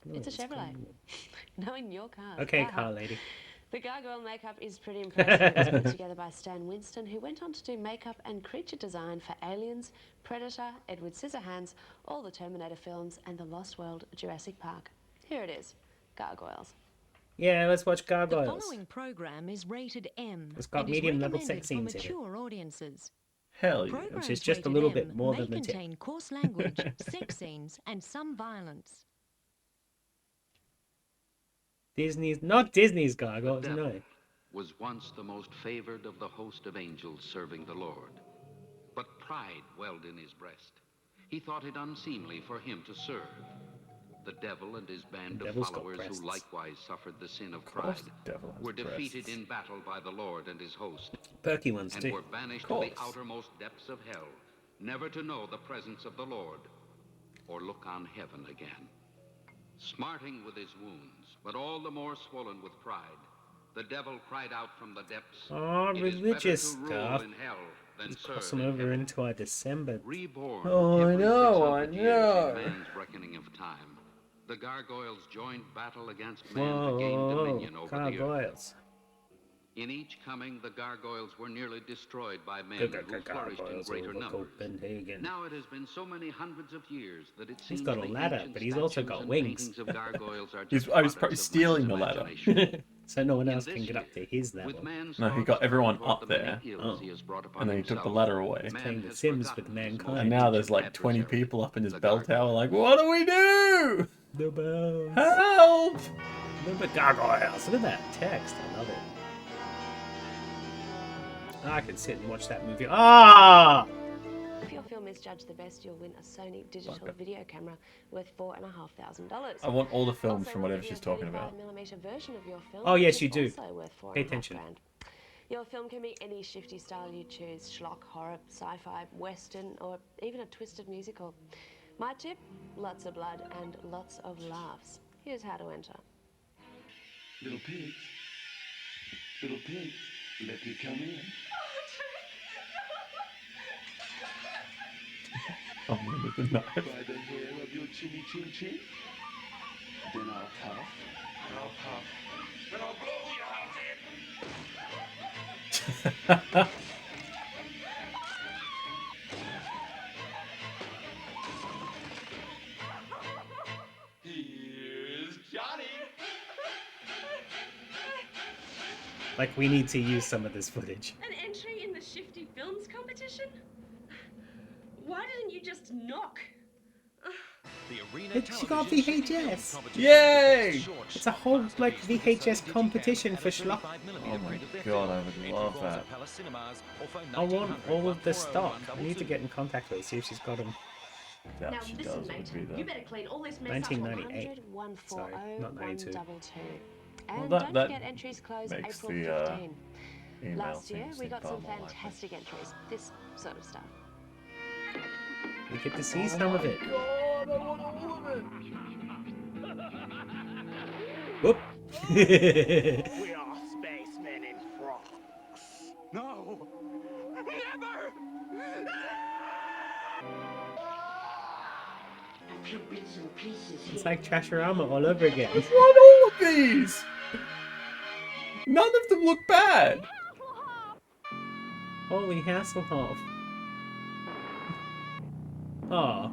S2: No,
S12: it's a
S2: it's
S12: Chevrolet. Knowing your cars.
S2: Okay,
S12: Aha.
S2: car lady.
S12: The gargoyle makeup is pretty impressive. It was put together by Stan Winston, who went on to do makeup and creature design for Aliens, Predator, Edward Scissorhands, all the Terminator films, and the Lost World Jurassic Park. Here it is, Gargoyles.
S2: Yeah, let's watch
S13: The
S2: Gargoyles.
S13: following program is rated M.
S2: It's got
S13: and is
S2: medium-level
S13: recommended
S2: sex scenes
S13: for
S2: in it.
S13: mature audiences.
S3: Hell yeah.
S13: Programs
S2: Which is just a
S13: rated
S2: little
S13: M
S2: bit more
S13: may
S2: than the tip.
S13: contain coarse language, sex scenes, and some violence.
S2: Disney's, not Disney's Gargoyles, no.
S7: Was once the most favored of the host of angels serving the Lord. But pride welled in his breast. He thought it unseemly for him to serve. The devil and his band of
S2: Devil's got
S7: followers
S2: breasts.
S7: who likewise suffered the sin of
S3: course
S7: pride
S3: the devil has
S7: were defeated
S3: breasts.
S7: in battle by the Lord and his host.
S2: Perky ones
S7: And
S2: too.
S7: were banished to the outermost depths of hell, never to know the presence of the Lord or look on heaven again. Smarting with his wounds, but all the more swollen with pride, the devil cried out from the depths,
S2: Oh,
S7: "It is
S2: religious
S7: better to rule
S2: stuff.
S7: in hell than
S2: Cross
S7: serve
S2: them
S7: in
S2: over
S7: heaven."
S2: into our December.
S7: Reborn
S3: Oh, I
S7: every
S3: know, I
S7: 600 years
S3: know.
S7: in man's reckoning of time, the gargoyles joined battle against man to gain
S2: Whoa,
S7: dominion over the earth.
S2: Gargoyles.
S7: In each coming, the gargoyles were nearly destroyed by men who flourished in greater numbers. Now it has been so many hundreds of years that it seems
S2: He's got a
S7: the
S2: ladder,
S7: ancient
S2: but he's also
S7: statues
S2: got
S7: and
S2: wings.
S7: paintings of gargoyles are
S3: He's,
S7: just
S3: I was
S7: products
S3: probably
S7: of
S3: stealing the
S7: man's
S3: ladder.
S7: imagination.
S2: So no one
S7: In
S2: else
S7: this
S2: can get up to his level.
S7: With man's
S3: No, he
S7: thoughts
S3: got everyone
S7: toward
S3: up
S7: the many
S3: there,
S7: ills he has brought upon
S3: and then he took the
S7: himself,
S3: ladder away.
S2: He's
S7: man
S2: playing The
S7: has
S2: Sims
S7: forgotten
S2: with
S7: his
S2: mankind.
S3: And now there's like 20 people up in his bell tower like, what do we do?
S2: The bells.
S3: Help!
S2: The gargoyles. Look at that text. I love it. I could sit and watch that movie. Ah!
S12: If your film is judged the best, you'll win a Sony digital video camera worth $4,500.
S3: I want all the films from whatever she's talking about.
S12: 35mm version of your film,
S2: Oh, yes,
S12: which
S2: you
S12: is
S2: do.
S12: also worth
S2: Pay
S12: $4,500.
S2: attention.
S12: Your film can be any shifty style you choose: schlock, horror, sci-fi, western, or even a twisted musical. My tip: lots of blood and lots of laughs. Here's how to enter.
S4: Little pigs, let me come in.
S3: Oh, with the knife.
S4: By the hair of your chinny chin chin. Then I'll puff, and I'll puff, and I'll blow your house in. Here's Johnny.
S2: Like, we need to use some of this footage.
S12: An entry in the Shifty Films competition? Why didn't you just knock?
S2: She got VHS.
S3: Yay!
S2: It's a whole like VHS competition for schlock.
S3: Oh my god, I would love that.
S2: I want all of the stock. I need to get in contact with her, see if she's got them.
S3: Yeah,
S12: Now
S3: she
S12: listen,
S3: does. It
S12: mate.
S3: would be
S12: You
S3: that.
S12: better clean all this mess
S2: 1998.
S12: up. 100
S2: Sorry,
S12: 140
S2: not 92.
S12: 122.
S3: Well,
S12: And
S3: that-
S12: don't
S3: that
S12: forget entries close
S3: makes
S12: April
S3: the,
S12: 15.
S3: email
S12: Last year
S3: thing
S12: we got
S3: far
S12: some
S3: more likely.
S12: fantastic entries. This sort of stuff.
S2: We get to see some of it.
S4: God, I want all of it.
S2: Whoop.
S4: We are spacemen in frocks. No, never. A few bits and pieces.
S2: It's like Trashorama all over again.
S3: What's wrong with all of these? None of them look bad.
S2: Holy Hasselhoff. Aw.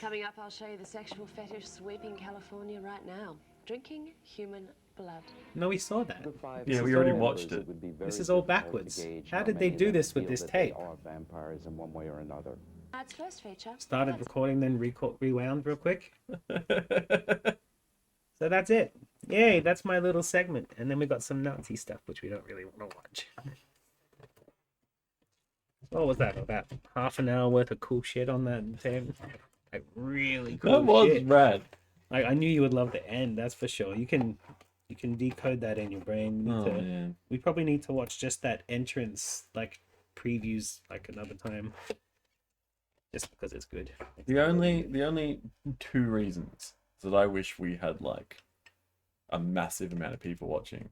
S12: Coming up, I'll show you the sexual fetish sweeping California right now. Drinking human blood.
S2: No, we saw that.
S3: Yeah, we already watched it.
S2: This is all backwards. How did they do this with this tape?
S22: Are vampires in one way or another.
S12: Its first feature.
S2: Started recording, then rewound real quick. So that's it. Yay, that's my little segment. And then we got some Nazi stuff, which we don't really want to watch. What was that? About half an hour worth of cool shit on that tape? Like, really cool
S3: That was
S2: shit.
S3: rad.
S2: I knew you would love the end, that's for sure. You can decode that in your brain.
S3: Man.
S2: We probably need to watch just that entrance, like, previews, like, another time. Just because it's good.
S3: The only two reasons that I wish we had like a massive amount of people watching.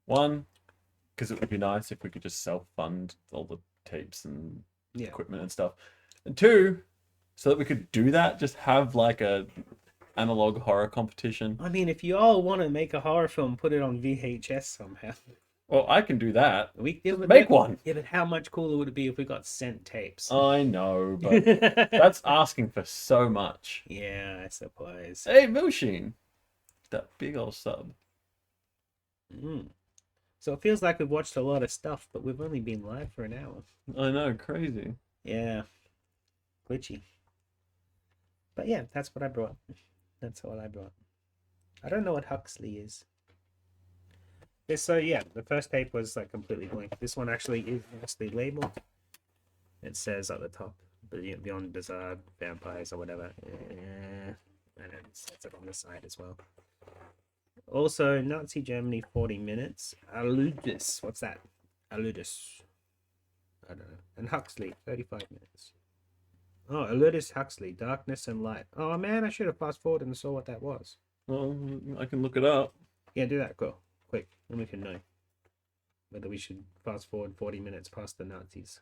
S3: One, because it would be nice if we could just self-fund all the tapes and equipment and stuff. And two, so that we could do that, just have like a analog horror competition.
S2: I mean, if you all want to make a horror film, put it on VHS somehow.
S3: Well, I can do that.
S2: We
S3: make one.
S2: Yeah, but how much cooler would it be if we got sent tapes?
S3: I know, but that's asking for so much.
S2: Yeah, I suppose.
S3: Hey, Milsheen. That big old sub.
S2: So it feels like we've watched a lot of stuff, but we've only been live for an hour.
S3: I know, crazy.
S2: Yeah. Glitchy. But yeah, that's what I brought. That's all I brought. I don't know what Huxley is. So yeah, the first tape was like completely blank. This one actually is Huxley labeled. It says at the top, Beyond Bizarre Vampires or whatever. And it says it on the side as well. Also, Nazi Germany 40 minutes. Aludis. What's that? Aludis. I don't know. And Huxley 35 minutes. Oh, Aludis Huxley, Darkness and Light. Oh man, I should have fast forwarded and saw what that was.
S3: Well, I can look it up.
S2: Yeah, do that. Go. Quick. Then we can know whether we should fast forward 40 minutes past the Nazis.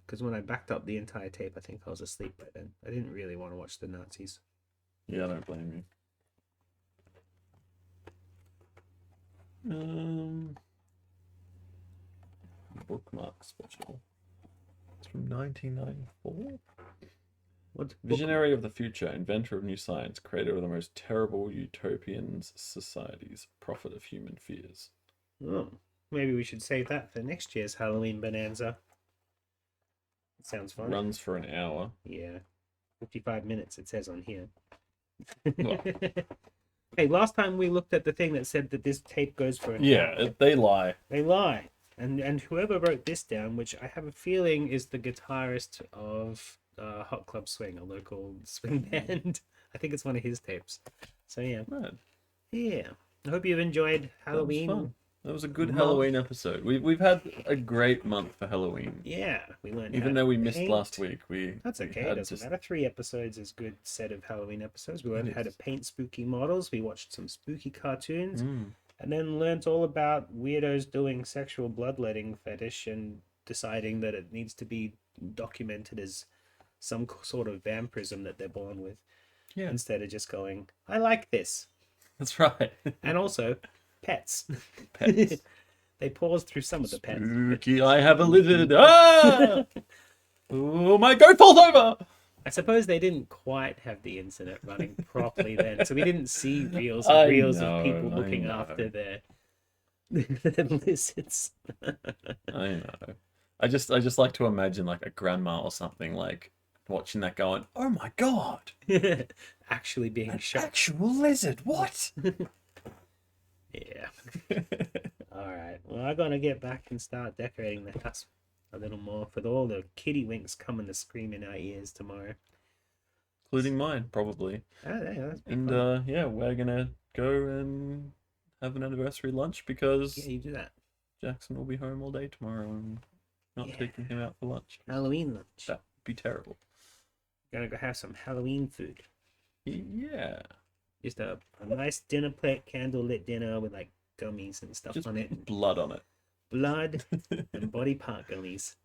S2: Because when I backed up the entire tape, I think I was asleep by then. I didn't really want to watch the Nazis.
S3: Yeah, I don't blame you. Bookmark special. It's from 1994.
S2: What?
S3: Visionary of the future, inventor of new science, creator of the most terrible utopian societies, prophet of human fears.
S2: Oh, maybe we should save that for next year's Halloween bonanza. Sounds fun.
S3: Runs for an hour.
S2: Yeah. 55 minutes, it says on here.
S3: Well.
S2: Hey, last time we looked at the thing that said that this tape goes for an
S3: Yeah,
S2: hour.
S3: they lie.
S2: They lie. And whoever wrote this down, which I have a feeling is the guitarist of Hot Club Swing, a local swing band. I think it's one of his tapes. So yeah.
S3: Right.
S2: Yeah. I hope you've enjoyed Halloween.
S3: That was fun. That was a good
S2: month.
S3: Halloween episode. We've had a great month for Halloween.
S2: Yeah, we learned.
S3: Even
S2: how
S3: though
S2: to
S3: we missed
S2: paint.
S3: last week,
S2: That's
S3: we
S2: okay.
S3: had
S2: It doesn't matter. 3 episodes is a good set of Halloween episodes. We learned
S3: It
S2: how to
S3: is.
S2: paint spooky models. We watched some spooky cartoons,
S3: Mm.
S2: and then learnt all about weirdos doing sexual bloodletting fetish and deciding that it needs to be documented as some sort of vampirism that they're born with.
S3: Yeah.
S2: Instead of just going, I like this.
S3: That's right.
S2: And also, pets.
S3: Pets.
S2: They paused through some of the pets.
S3: Spooky, I have a lizard. Ah! Oh, my goat falls over!
S2: I suppose they didn't quite have the internet running properly then, so we didn't see reels
S3: I
S2: and reels
S3: know,
S2: of people
S3: I
S2: looking
S3: know.
S2: after their lizards.
S3: I know. I just like to imagine like a grandma or something like watching that going, oh my god!
S2: Actually being shot.
S3: Actual lizard, what?
S2: Yeah. Alright, well I'm gonna get back and start decorating the house a little more for all the kitty winks coming to scream in our ears tomorrow.
S3: Including mine, probably.
S2: Oh, yeah, that's
S3: And yeah, we're gonna go and have an anniversary lunch because
S2: Yeah, you do that.
S3: Jackson will be home all day tomorrow and not taking him out for lunch.
S2: Halloween lunch.
S3: That would be terrible.
S2: Gonna go have some Halloween food.
S3: Yeah.
S2: Just a nice dinner plate, candlelit dinner with like gummies and stuff
S3: Just
S2: on it.
S3: blood on it.
S2: Blood and body part gummies.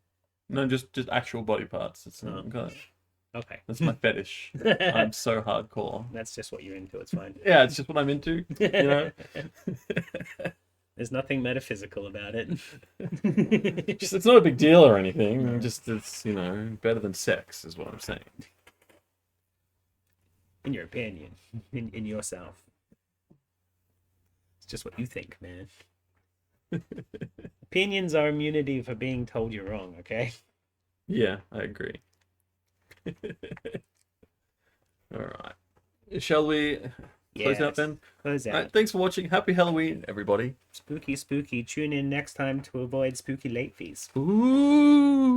S3: No, just actual body parts. It's
S2: Oh.
S3: not good.
S2: Okay.
S3: That's my fetish. I'm so hardcore.
S2: That's just what you're into, it's fine.
S3: Yeah, it's just what I'm into, you know?
S2: There's nothing metaphysical about it.
S3: Just, it's not a big deal or anything. Just, it's, you know, better than sex is what I'm saying.
S2: In your opinion. In yourself. It's just what you think, man. Opinions are immunity for being told you're wrong, okay?
S3: Yeah, I agree. Alright. Shall we close out
S2: Yes.
S3: then?
S2: Close out.
S3: Alright, thanks for watching. Happy Halloween, everybody.
S2: Spooky, spooky. Tune in next time to avoid spooky late fees.
S3: Ooh.